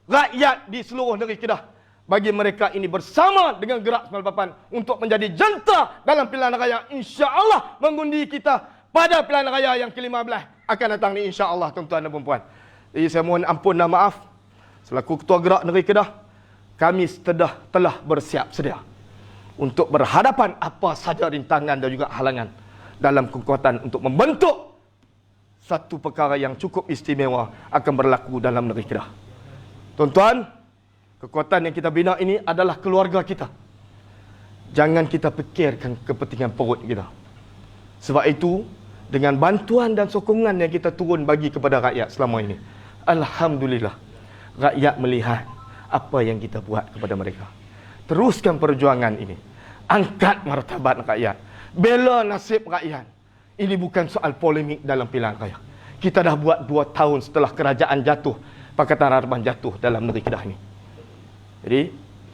rakyat di seluruh negeri Kedah bagi mereka ini bersama dengan Gerak 98 untuk menjadi jentera dalam pilihan raya, insya-Allah, mengundi kita pada pilihan raya yang ke-15 akan datang ni, insya-Allah, tuan-tuan dan puan-puan. Jadi saya mohon ampun dan maaf. Selaku Ketua Gerak Negeri Kedah, kami telah bersiap sedia untuk berhadapan apa saja rintangan dan juga halangan dalam kekuatan untuk membentuk satu perkara yang cukup istimewa akan berlaku dalam negeri Kedah. Tuan-tuan, kekuatan yang kita bina ini adalah keluarga kita. Jangan kita fikirkan kepentingan perut kita. Sebab itu, dengan bantuan dan sokongan yang kita turun bagi kepada rakyat selama ini, alhamdulillah, rakyat melihat apa yang kita buat kepada mereka. Teruskan perjuangan ini. Angkat martabat rakyat. Bela nasib rakyat. Ini bukan soal polemik dalam pilihan raya. Kita dah buat 2 tahun setelah kerajaan jatuh, Pakatan Harapan jatuh dalam negeri Kedah ini. Jadi,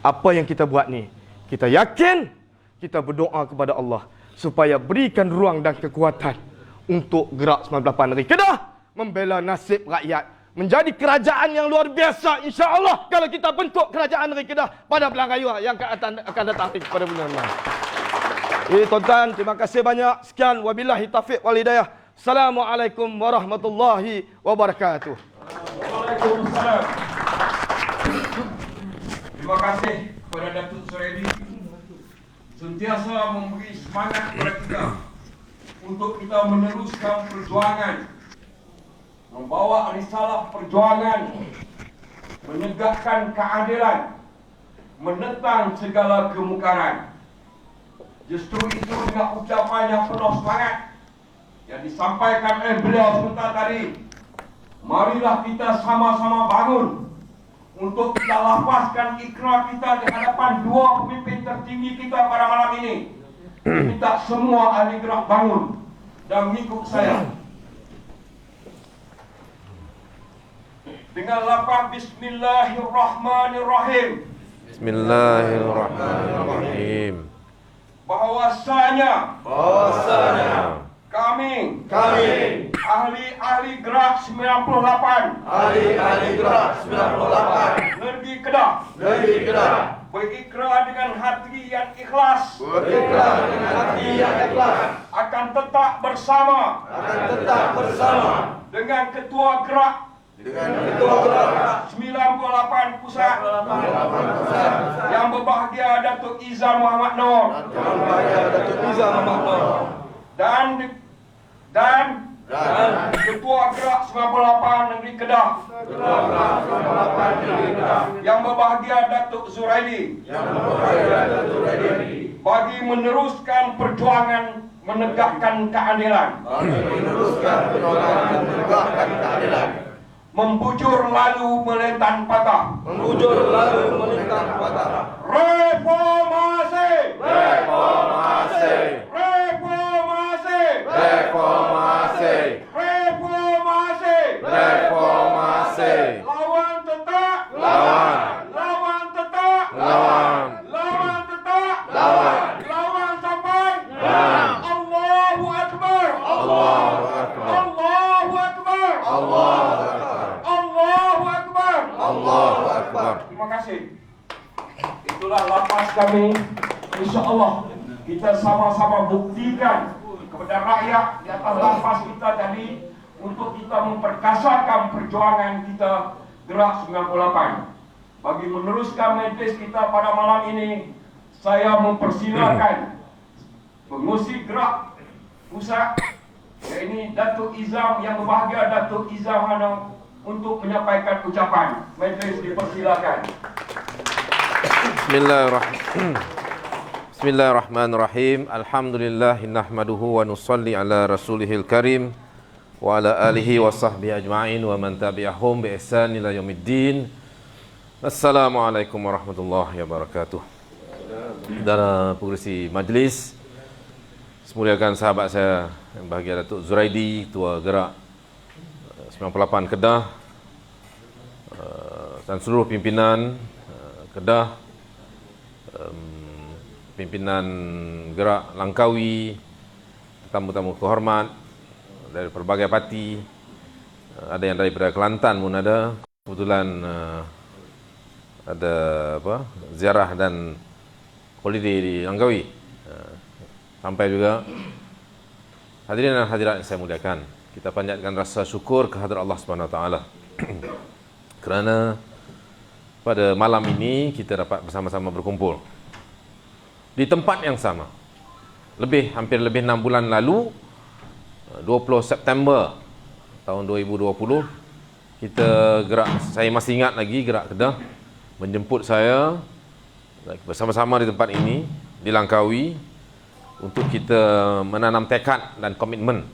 apa yang kita buat ni, kita yakin, kita berdoa kepada Allah supaya berikan ruang dan kekuatan untuk Gerak 98 Negeri Kedah membela nasib rakyat, menjadi kerajaan yang luar biasa, insya-Allah, kalau kita bentuk kerajaan negeri Kedah pada pilihan raya yang akan datang pada bulan Mac. Tuan-tuan, terima kasih banyak. Sekian, wabillahi taufiq wal hidayah. Assalamualaikum warahmatullahi wabarakatuh. Waalaikumsalam. Terima kasih kepada Datuk Suredi sentiasa memberi semangat kepada kita untuk kita meneruskan perjuangan, membawa risalah perjuangan, menegakkan keadilan, menentang segala kemungkaran. Justru itu dengan ucapan yang penuh semangat yang disampaikan oleh beliau sebentar tadi, marilah kita sama-sama bangun untuk kita lapaskan ikrar kita di hadapan dua pemimpin tertinggi kita pada malam ini. Minta semua ahli gerak bangun dan mengikut saya. Dengan lafaz Bismillahirrahmanirrahim. Bismillahirrahmanirrahim. Bahwasanya kami ahli gerak 98 negeri Kedah berikrar dengan hati yang ikhlas akan tetap bersama dengan ketua gerak 98 pusat yang berbahagia Datuk Izzah Muhammad Noor dan ketua gerak 98 negeri Kedah yang berbahagia Datuk Zuraidi bagi meneruskan perjuangan menegakkan keadilan, membujur lalu melintang patah, reformasi, lawan tetap, lawan sampai, Allahu Akbar, Allahu Akbar. Terima kasih. Itulah lapas kami. InsyaAllah kita sama-sama buktikan kepada rakyat di atas lapas kita tadi untuk kita memperkasakan perjuangan kita Gerak 98. Bagi meneruskan majlis kita pada malam ini, saya mempersilakan pengurusi Gerak Pusat, yaitu Datuk Izzah yang berbahagia Datuk Izzah Hana untuk menyampaikan ucapan. Majlis dipersilakan. Bismillahirrahmanirrahim. Alhamdulillahi nahmaduhu wa nusalli ala rasulihil karim wa ala alihi wa sahbihi ajma'in wa man tabi'ahum bi ihsan ila yaumiddin. Assalamualaikum warahmatullahi wabarakatuh. Saudara pengerusi majlis, semuliakan sahabat saya yang bahagia Datuk Zuraidi, Ketua Gerak 98 Kedah, dan seluruh pimpinan Kedah, pimpinan Gerak Langkawi, tamu-tamu kehormat dari berbagai parti, ada yang daripada Kelantan pun ada. Kebetulan ada ziarah dan holiday di Langkawi. Sampai juga hadirin dan hadirat yang saya muliakan, kita panjatkan rasa syukur kehadrat Allah Subhanahu Wa Taala kerana pada malam ini kita dapat bersama-sama berkumpul di tempat yang sama. Hampir lebih 6 bulan lalu, 20 September tahun 2020, saya masih ingat lagi, Gerak Kedah menjemput saya bersama-sama di tempat ini di Langkawi untuk kita menanam tekad dan komitmen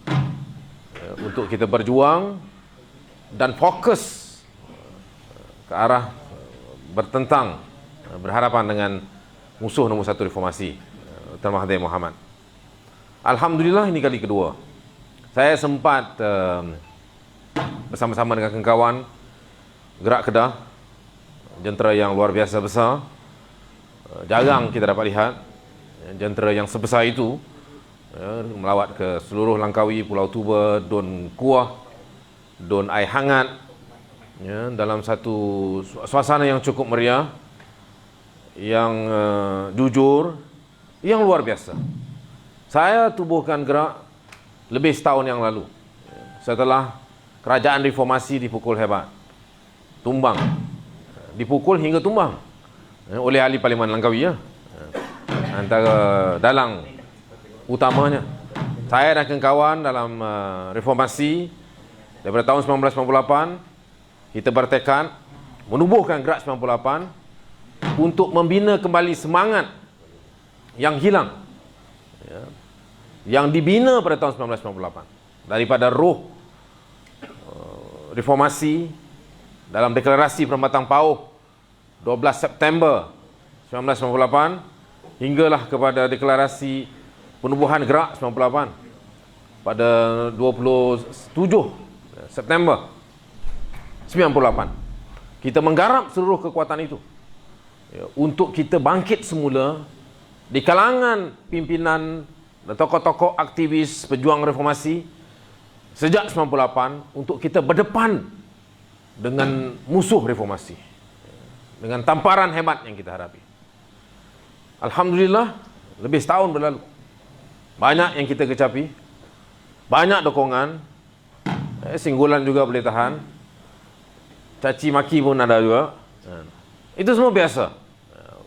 untuk kita berjuang dan fokus ke arah bertentang, berhadapan dengan musuh nombor satu reformasi, Tuan Mahathir Mohamad. Alhamdulillah ini kali kedua saya sempat bersama-sama dengan kawan Gerak Kedah, jentera yang luar biasa besar. Jarang kita dapat lihat jentera yang sebesar itu melawat ke seluruh Langkawi, Pulau Tuba, Don Kuah, Don Air Hangat, dalam satu suasana yang cukup meriah, yang jujur, yang luar biasa. Saya tubuhkan Gerak lebih setahun yang lalu, setelah kerajaan reformasi dipukul hebat, tumbang, dipukul hingga tumbang oleh ahli Parlimen Langkawi, antara dalang utamanya. Saya dan kawan-kawan dalam reformasi daripada tahun 1998, kita bertekad menubuhkan Gerak 98 untuk membina kembali semangat yang hilang ya, yang dibina pada tahun 1998 daripada roh reformasi dalam deklarasi Perempatan Pauh 12 September 1998 hinggalah kepada deklarasi penubuhan gerak 98 pada 27 September 98. Kita menggarap seluruh kekuatan itu ya, untuk kita bangkit semula di kalangan pimpinan dan tokoh-tokoh aktivis pejuang reformasi sejak 98 untuk kita berdepan dengan musuh reformasi dengan tamparan hebat yang kita hadapi. Alhamdulillah, lebih setahun berlalu. Banyak yang kita kecapi, banyak dokongan, singgulan juga boleh tahan, caci maki pun ada juga. Itu semua biasa.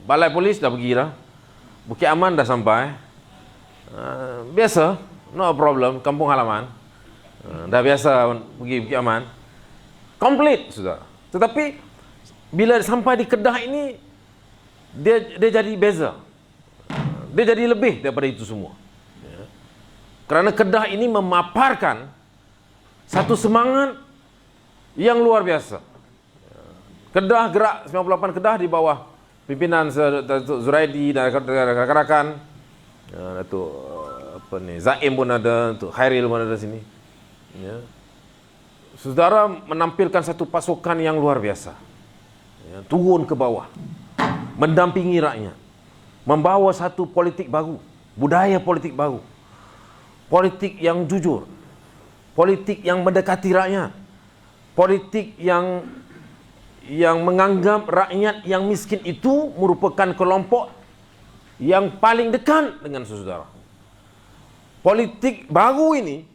Balai polis dah pergi dah, Bukit Aman dah sampai. Biasa, no problem, kampung halaman. Dah biasa pergi Bukit Aman. Komplit sudah. Tetapi bila sampai di Kedah ini, dia jadi beza. Dia jadi lebih daripada itu semua. Ya. Kerana Kedah ini memaparkan satu semangat yang luar biasa. Kedah, gerak 98 Kedah di bawah pimpinan Datuk Zuraidi dan rakan-rakan. Datuk Zaim pun ada, Datuk Khairil pun ada sini. Ya. Saudara menampilkan satu pasukan yang luar biasa. Ya, turun ke bawah, mendampingi rakyat, membawa satu politik baru, budaya politik baru, politik yang jujur, politik yang mendekati rakyat, politik yang menganggap rakyat yang miskin itu merupakan kelompok yang paling dekat dengan saudara. Politik baru ini,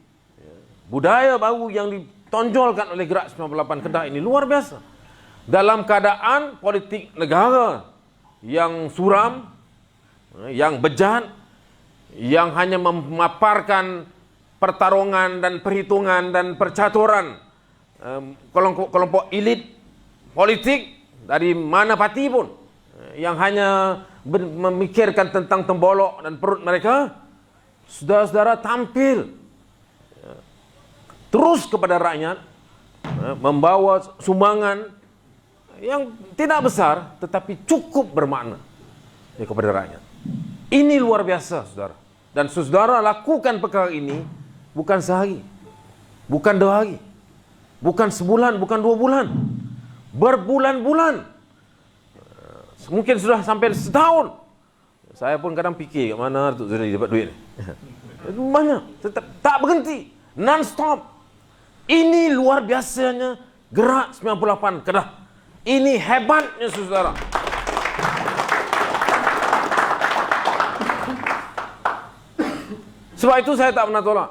budaya baru yang ditonjolkan oleh Gerak 98 Kedah ini luar biasa. Dalam keadaan politik negara yang suram, yang bejat, yang hanya memaparkan pertarungan dan perhitungan dan percaturan kelompok elit politik dari mana parti pun, yang hanya memikirkan tentang tembolok dan perut mereka, saudara-saudara tampil terus kepada rakyat, membawa sumbangan yang tidak besar tetapi cukup bermakna kepada rakyat. Ini luar biasa, saudara. Dan saudara lakukan perkara ini bukan sehari, bukan 2 hari, bukan sebulan, bukan 2 bulan, berbulan-bulan. Mungkin sudah sampai setahun. Saya pun kadang fikir kat mana Datuk Zuraidi dapat duit ni. Banyak, tetap tak berhenti, non-stop. Ini luar biasanya Gerak 98 Kedah. Ini hebatnya saudara. Sebab itu saya tak pernah tolak.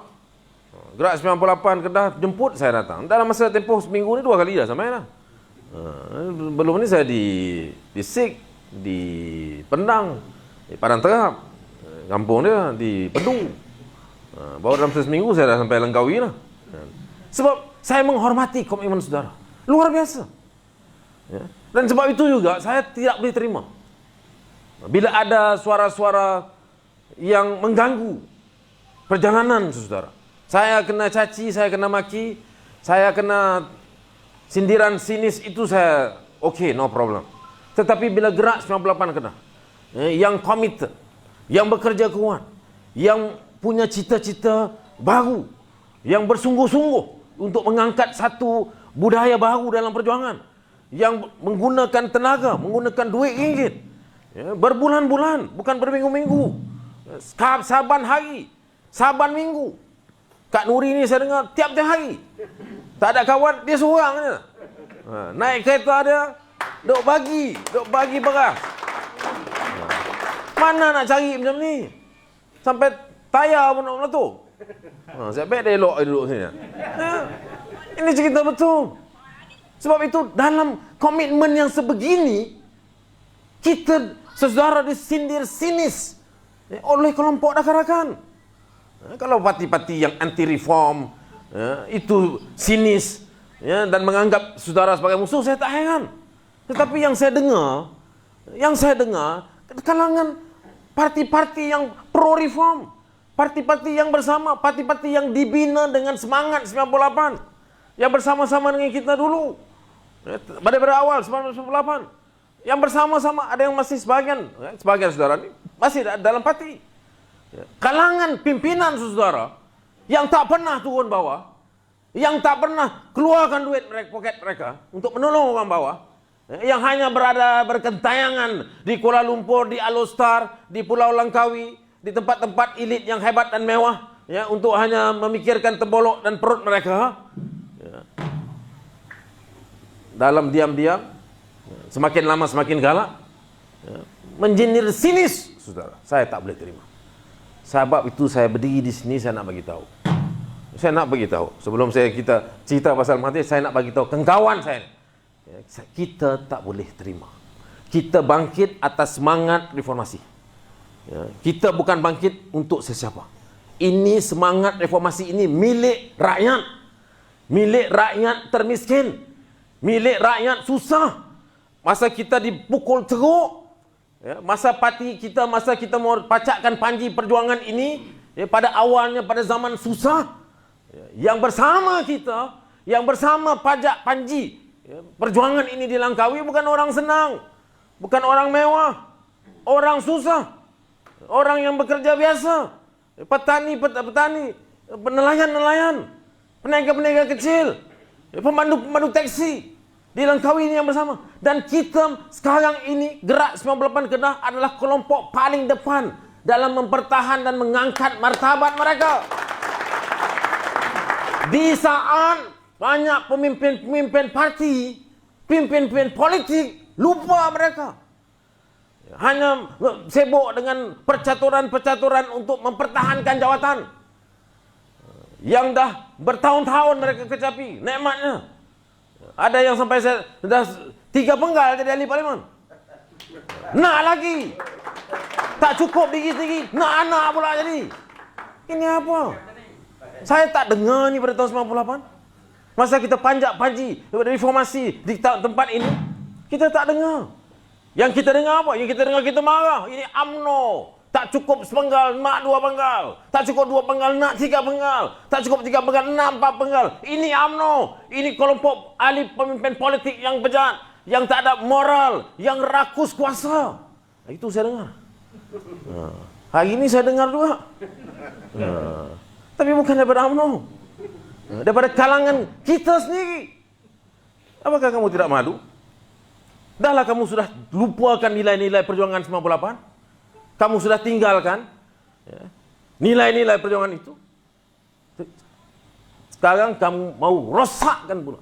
Gerak 98 Kedah jemput, saya datang. Dalam masa tempoh seminggu ni 2 kali dah sampai dah. Belum ni saya di Sik, di Pendang, di Padang Terap, kampung dia di Pedu. Baru dalam seminggu saya dah sampai Langkawi lah. Sebab saya menghormati komitmen saudara. Luar biasa. Ya. Dan sebab itu juga saya tidak boleh terima bila ada suara-suara yang mengganggu perjalanan saudara. Saya kena caci, saya kena maki, saya kena sindiran sinis, itu saya okey, no problem. Tetapi bila Gerak 98 Kedah yang committed, yang bekerja kuat, yang punya cita-cita baru, yang bersungguh-sungguh untuk mengangkat satu budaya baru dalam perjuangan, yang menggunakan tenaga, menggunakan duit ringgit, ya, berbulan-bulan, bukan berminggu-minggu, saban hari, saban minggu. Kak Nuri ni saya dengar tiap-tiap hari, tak ada kawan, dia seorang je. Naik kereta dia, duk bagi beras. Mana nak cari macam ni? Sampai tayar pun nak meletup. Saya baik dia elok duduk sini. Ini cerita betul. Sebab itu dalam komitmen yang sebegini, kita saudara disindir sinis oleh kelompok rakan-rakan. Kalau parti-parti yang anti-reform itu sinis dan menganggap saudara sebagai musuh, saya tak heran. Tetapi yang saya dengar kalangan parti-parti yang pro-reform, Parti-parti yang bersama, parti-parti yang dibina dengan semangat 98, yang bersama-sama dengan kita dulu pada awal 1998, yang bersama-sama. Ada yang masih sebagian saudara ini masih dalam parti. Kalangan pimpinan saudara yang tak pernah turun bawah, yang tak pernah keluarkan duit poket mereka untuk menolong orang bawah, yang hanya berkentayangan di Kuala Lumpur, di Alostar, di Pulau Langkawi, di tempat-tempat elit yang hebat dan mewah, ya, untuk hanya memikirkan tembolok dan perut mereka. Ya. Dalam diam-diam, semakin lama semakin galak, ya, menjinir sinis, saudara. Saya tak boleh terima. Sebab itu saya berdiri di sini, saya nak bagi tahu. Saya nak bagi tahu. Sebelum kita cerita pasal mati, saya nak bagi tahu kawan saya. Kita tak boleh terima. Kita bangkit atas semangat reformasi. Ya, kita bukan bangkit untuk sesiapa. Ini semangat reformasi ini milik rakyat. Milik rakyat termiskin. Milik rakyat susah. Masa kita dipukul teruk, ya, masa kita mau pacakkan panji perjuangan ini, ya, pada awalnya pada zaman susah, ya, yang bersama kita, yang bersama pajak panji, ya, perjuangan ini di Langkawi bukan orang senang, bukan orang mewah, orang susah, orang yang bekerja biasa, petani, nelayan, peniaga kecil, pemandu taksi di Langkawi ini yang bersama. Dan kita sekarang ini, Gerak 98 Kedah adalah kelompok paling depan dalam mempertahankan dan mengangkat martabat mereka. Di saat banyak pemimpin parti, pemimpin politik lupa mereka, hanya sibuk dengan percaturan untuk mempertahankan jawatan yang dah bertahun-tahun mereka kecapi nikmatnya. Ada yang sampai saya dah 3 penggal jadi ahli parlimen. Nak lagi. Tak cukup tinggi-tinggi, nak anak pula jadi. Ini apa? Saya tak dengar ni pada tahun 98. Masa kita panjat panji reformasi di tempat ini, kita tak dengar. Yang kita dengar apa? Yang kita dengar kita marah. Ini UMNO. Tak cukup sepenggal, nak 2 penggal. Tak cukup 2 penggal, nak 3 penggal. Tak cukup 3 penggal, nak 4 penggal. Ini UMNO. Ini kelompok ahli pemimpin politik yang bejat, yang tak ada moral, yang rakus kuasa. Itu saya dengar. Hari ini saya dengar juga. Tapi bukan daripada UMNO. Daripada kalangan kita sendiri. Apakah kamu tidak malu? Dahlah kamu sudah lupakan nilai-nilai perjuangan 98. Kamu sudah tinggalkan, ya, nilai-nilai perjuangan itu. Sekarang kamu mau rosakkan pula,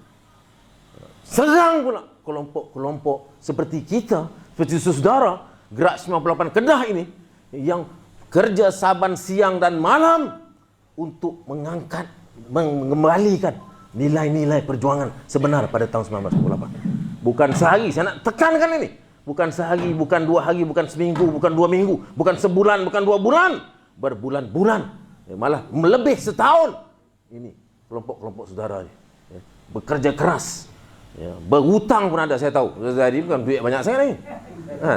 serang pula kelompok-kelompok seperti kita, seperti saudara Gerak 98 Kedah ini, yang kerja saban siang dan malam untuk mengembalikan nilai-nilai perjuangan sebenar pada tahun 1998. Bukan sehari, saya nak tekankan ini. Bukan sehari, bukan 2 hari, bukan seminggu, bukan 2 minggu, bukan sebulan, bukan 2 bulan. Berbulan-bulan, malah melebih setahun. Ini kelompok-kelompok saudara, ya, bekerja keras, ya, berhutang pun ada, saya tahu. Jadi bukan duit banyak saya ni.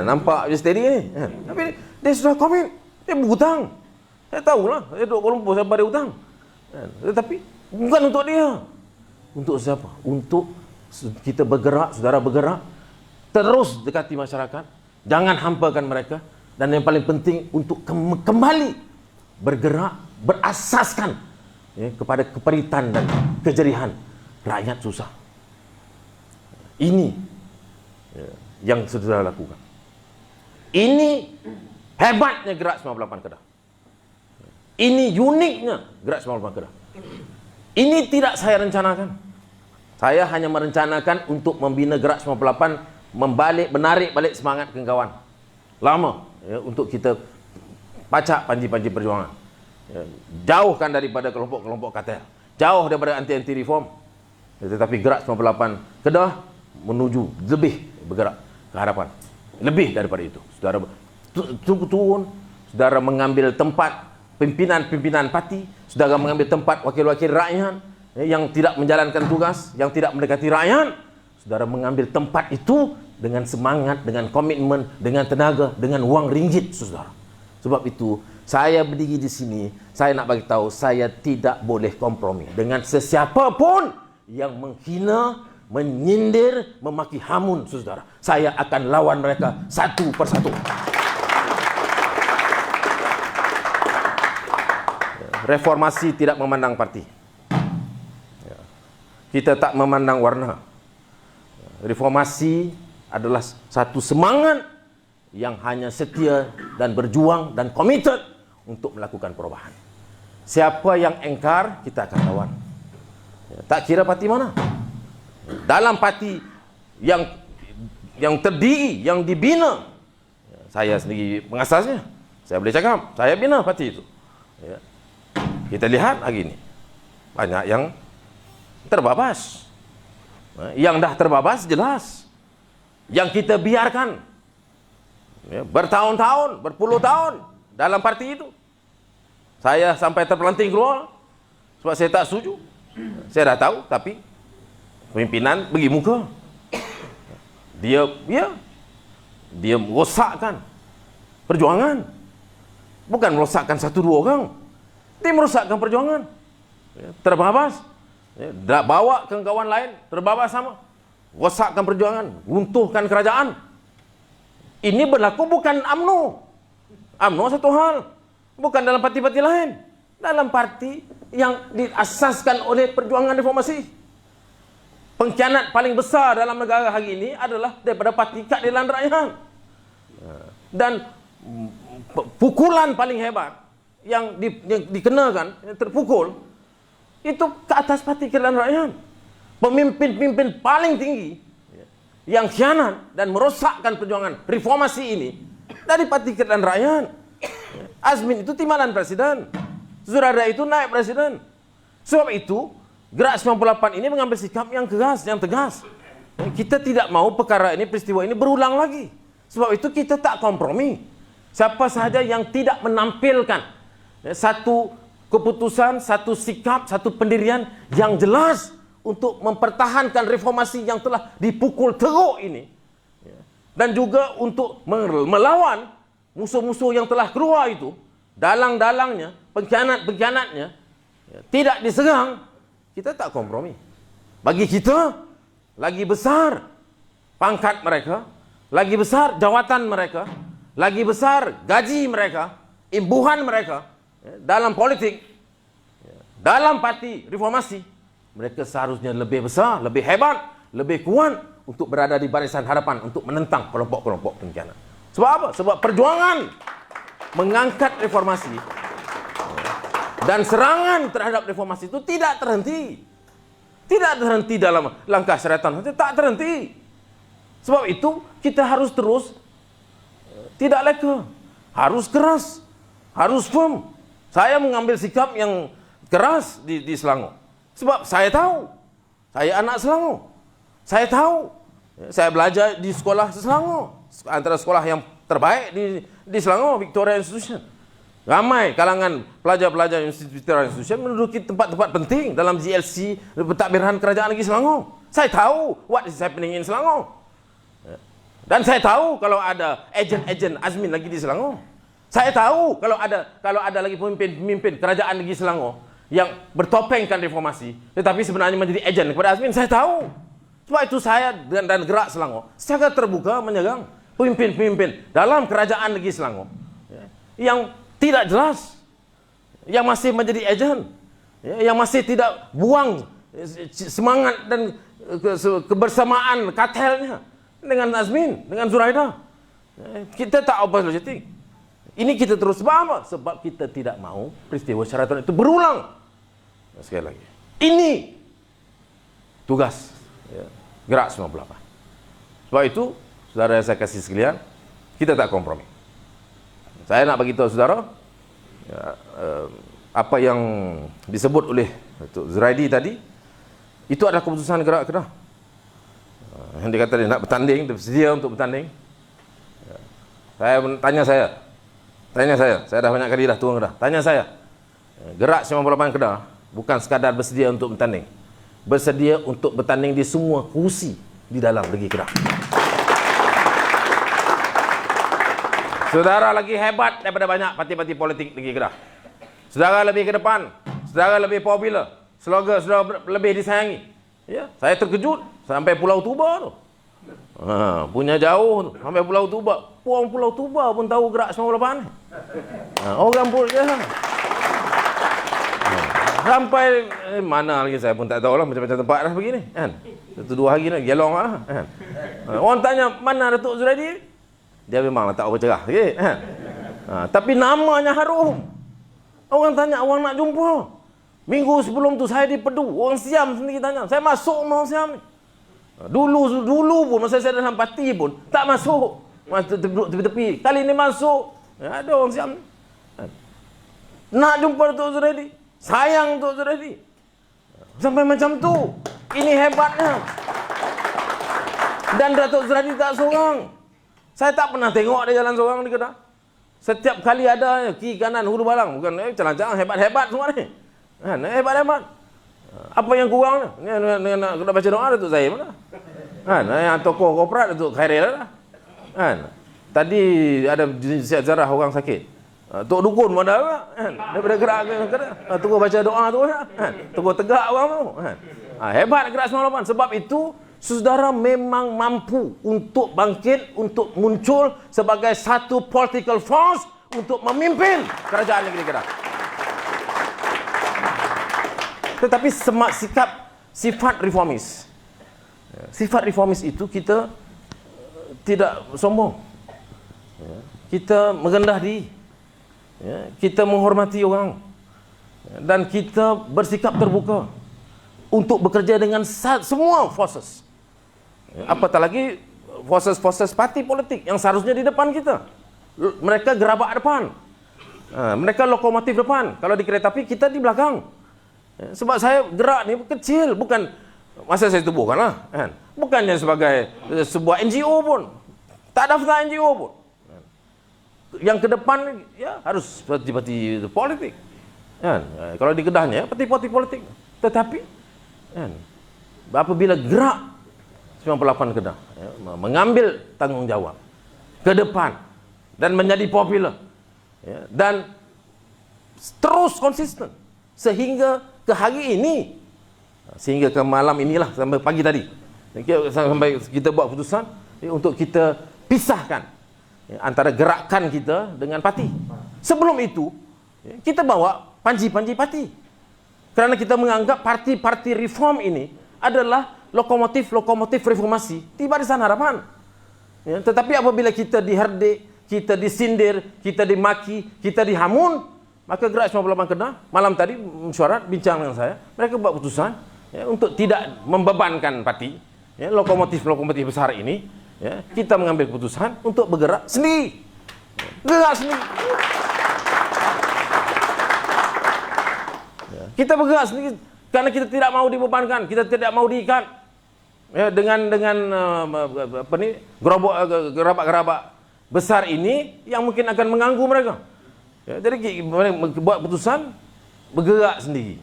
Nampak je steady ni. Tapi dia sudah komit, dia berhutang. Saya tahulah, saya duduk Kuala Lumpur, saya pada hutang. Tetapi bukan untuk dia. Untuk siapa? Untuk kita bergerak, saudara bergerak, terus dekati masyarakat, jangan hampakan mereka, dan yang paling penting untuk kembali bergerak berasaskan, ya, kepada keperitan dan kejerihan rakyat susah. Ini, ya, yang saudara lakukan. Ini hebatnya Gerak 98 Kedah. Ini uniknya Gerak 98 Kedah. Ini tidak saya rencanakan. Saya hanya merencanakan untuk membina Gerak 98, menarik balik semangat kawan-kawan lama, ya, untuk kita pacak panji-panji perjuangan, ya, jauhkan daripada kelompok-kelompok kartel, jauh daripada anti-anti reform, ya, tetapi Gerak 98 Kedah menuju lebih bergerak ke hadapan, lebih daripada itu. Saudara turun, saudara mengambil tempat pimpinan-pimpinan parti, saudara mengambil tempat wakil-wakil rakyat, ya, yang tidak menjalankan tugas, yang tidak mendekati rakyat. Saudara mengambil tempat itu dengan semangat, dengan komitmen, dengan tenaga, dengan wang ringgit, saudara. Sebab itu, Saya berdiri di sini, saya nak bagi tahu saya tidak boleh kompromi dengan sesiapa pun yang menghina, menyindir, memaki hamun saudara. Saya akan lawan mereka satu persatu. Reformasi tidak memandang parti. Kita tak memandang warna. Reformasi adalah satu semangat yang hanya setia dan berjuang dan committed untuk melakukan perubahan. Siapa yang engkar, kita akan lawan. Tak kira parti mana. Dalam parti yang terdiri, yang dibina, saya sendiri pengasasnya. Saya boleh cakap, saya bina parti itu. Kita lihat hari ini, banyak yang terbabas. Yang dah terbabas jelas. Yang kita biarkan bertahun-tahun, berpuluh tahun dalam parti itu. Saya sampai terpelanting keluar sebab saya tak setuju. Saya dah tahu, tapi pimpinan bagi muka. Dia merosakkan perjuangan. Bukan merosakkan satu dua orang. Dia merosakkan perjuangan. Terbabas. Bawa ke kawan lain, terbabas sama. Rosakkan perjuangan, runtuhkan kerajaan. Ini berlaku bukan UMNO. UMNO satu hal. Bukan dalam parti-parti lain. Dalam parti yang diasaskan oleh perjuangan reformasi. Pengkhianat paling besar dalam negara hari ini adalah daripada parti keadilan rakyat. Dan pukulan paling hebat yang dikenakan, yang terpukul, itu ke atas parti keadilan rakyat. Pemimpin-pemimpin paling tinggi yang khianat dan merosakkan perjuangan reformasi ini dari parti keadilan rakyat. Azmin itu timbalan presiden. Zurada itu naik presiden. Sebab itu, Gerak 98 ini mengambil sikap yang keras, yang tegas. Kita tidak mau perkara ini, peristiwa ini berulang lagi. Sebab itu kita tak kompromi. Siapa sahaja yang tidak menampilkan satu keputusan, satu sikap, satu pendirian yang jelas untuk mempertahankan reformasi yang telah dipukul teruk ini, dan juga untuk melawan musuh-musuh yang telah keluar itu, dalang-dalangnya, pengkhianat-pengkhianatnya, tidak diserang, kita tak kompromi. Bagi kita, lagi besar pangkat mereka, lagi besar jawatan mereka, lagi besar gaji mereka, imbuhan mereka dalam politik, dalam parti reformasi. Mereka seharusnya lebih besar, lebih hebat, lebih kuat untuk berada di barisan hadapan untuk menentang kelompok-kelompok pengkhianat. Sebab apa? Sebab perjuangan mengangkat reformasi dan serangan terhadap reformasi itu tidak terhenti. Tidak terhenti dalam langkah syaratan, tak terhenti. Sebab itu kita harus terus tidak leka, harus keras, harus firm. Saya mengambil sikap yang keras di Selangor. Sebab saya tahu, saya anak Selangor. Saya tahu, saya belajar di sekolah Selangor, antara sekolah yang terbaik di Selangor, Victoria Institution. Ramai kalangan pelajar-pelajar Victoria Institution menduduki tempat-tempat penting dalam GLC, pentadbiran kerajaan negeri Selangor. Saya tahu what is happening in Selangor. Dan saya tahu kalau ada ejen-ejen Azmin lagi di Selangor. Saya tahu kalau ada lagi pemimpin kerajaan negeri Selangor yang bertopengkan reformasi, tetapi sebenarnya menjadi ejen kepada Azmin. Saya tahu. Sebab itu saya dan Gerak Selangor secara terbuka menyerang pemimpin-pemimpin dalam kerajaan negeri Selangor yang tidak jelas, yang masih menjadi ejen, yang masih tidak buang semangat dan kebersamaan kartelnya dengan Azmin, dengan Zuraida. Kita tak apologetik. Ini kita terus sebab apa? Sebab kita tidak mau peristiwa syaratan itu berulang. Sekali lagi, ini tugas Gerak 98. Sebab itu, saudara saya kasih sekalian, kita tak kompromi. Saya nak bagi tahu saudara, apa yang disebut oleh Zuraidi tadi, itu adalah keputusan Gerak Kedah. Yang dia kata dia nak bertanding, dia bersedia untuk bertanding. Tanya saya dah banyak kali dah turun Kedah. Tanya saya, Gerak 98 Kedah bukan sekadar bersedia untuk bertanding, bersedia untuk bertanding di semua kursi di dalam negeri Kedah. Saudara lagi hebat daripada banyak parti-parti politik negeri Kedah. Saudara lebih ke depan, saudara lebih popular, saudara lebih disayangi. Ya, saya terkejut sampai Pulau Tuba tu. Punya jauh tu, sampai Pulau Tuba. Puang Pulau Tuba pun tahu gerak 98 ni. Orang pun ya. Sampai mana lagi saya pun tak tahu lah, macam-macam tempat dah begini kan. 1-2 hari nak gelong lah kan. Orang tanya mana Datuk Zuraidi? Dia memanglah tak bercerah sikit kan. Tapi namanya harum. Orang tanya, orang nak jumpa. Minggu sebelum tu saya di Pedu, orang Siam sendiri tanya. Saya masuk orang Siam ni. Dulu pun masa saya dalam parti pun tak masuk. Masa duduk tepi-tepi. Kali ni masuk. Ada orang Siam ni. Nak jumpa Datuk Zuraidi. Sayang Datuk Zuraidi. Sampai macam tu. Ini hebatnya. Dan Datuk Zuraidi tak seorang. Saya tak pernah tengok dia jalan seorang di Kedah. Setiap kali ada kiri kanan hulu balang. Bukan jalan-jalan hebat-hebat semua ni. Hebat-hebat. Apa yang kurang ni? Nak baca doa Datuk Zahir mana? Yang tokoh korporat Datuk Khairil lah. Tadi ada ziarah orang sakit. Tok Dukun pun ada lah. Daripada gerak tokoh baca doa tu tokoh tegak orang tu. Hebat gerak 98. Sebab itu saudara memang mampu untuk bangkit, untuk muncul sebagai satu political force untuk memimpin kerajaan negeri Kedah. Tetapi sifat reformis. Sifat reformis itu kita tidak sombong. Kita merendah diri. Kita menghormati orang. Dan kita bersikap terbuka untuk bekerja dengan semua forces. Apatah lagi forces parti politik yang seharusnya di depan kita. Mereka gerabak depan. Mereka lokomotif depan. Kalau di kereta api kita di belakang. Sebab saya gerak ni kecil, bukan masa saya tubuhkan lah. Bukannya sebagai sebuah NGO pun. Tak daftar NGO pun. Yang ke depan ya harus parti-parti politik. Kalau di Kedahnya parti-parti politik. Tetapi apabila gerak 98 Kedah mengambil tanggungjawab ke depan dan menjadi popular dan terus konsisten sehingga ke hari ini, sehingga ke malam inilah, sampai pagi tadi sampai kita buat keputusan untuk kita pisahkan antara gerakan kita dengan parti. Sebelum itu kita bawa panji-panji parti, kerana kita menganggap parti-parti reform ini adalah lokomotif reformasi di Barisan Harapan. Tetapi apabila kita diherdik, kita disindir, kita dimaki, kita dihamun, maka gerak 98 Kedah malam tadi mesyuarat bincang dengan saya, mereka buat keputusan untuk tidak membebankan parti, lokomotif besar ini, kita mengambil keputusan untuk bergerak sendiri. Gerak sendiri. Kita bergerak sendiri karena kita tidak mau dibebankan, kita tidak mau diikat dengan gerabak-gerabak besar ini yang mungkin akan mengganggu mereka. Jadi buat keputusan bergerak sendiri.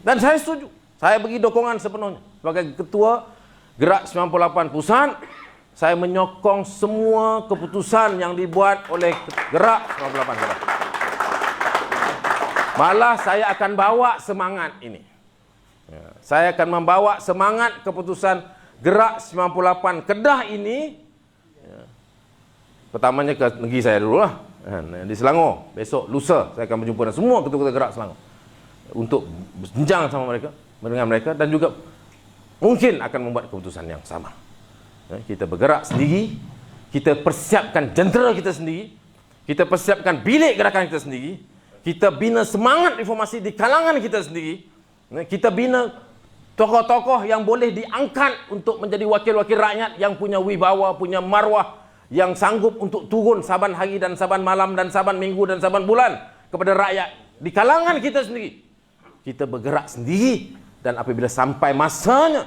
Dan saya setuju. Saya bagi dokongan sepenuhnya. Sebagai ketua Gerak 98 Pusat, saya menyokong semua keputusan yang dibuat oleh Gerak 98 Kedah. Malah saya akan bawa semangat ini. Saya akan membawa semangat keputusan Gerak 98 Kedah ini. Pertamanya ke negeri saya dulu lah. Di Selangor. Besok, lusa saya akan berjumpa dengan semua ketua-ketua Gerak Selangor untuk berbincang sama mereka, mendengar mereka, dan juga mungkin akan membuat keputusan yang sama. Kita bergerak sendiri, kita persiapkan jentera kita sendiri, kita persiapkan bilik gerakan kita sendiri, kita bina semangat reformasi di kalangan kita sendiri, kita bina tokoh-tokoh yang boleh diangkat untuk menjadi wakil-wakil rakyat yang punya wibawa, punya marwah, yang sanggup untuk turun saban hari dan saban malam dan saban minggu dan saban bulan kepada rakyat di kalangan kita sendiri. Kita bergerak sendiri, dan apabila sampai masanya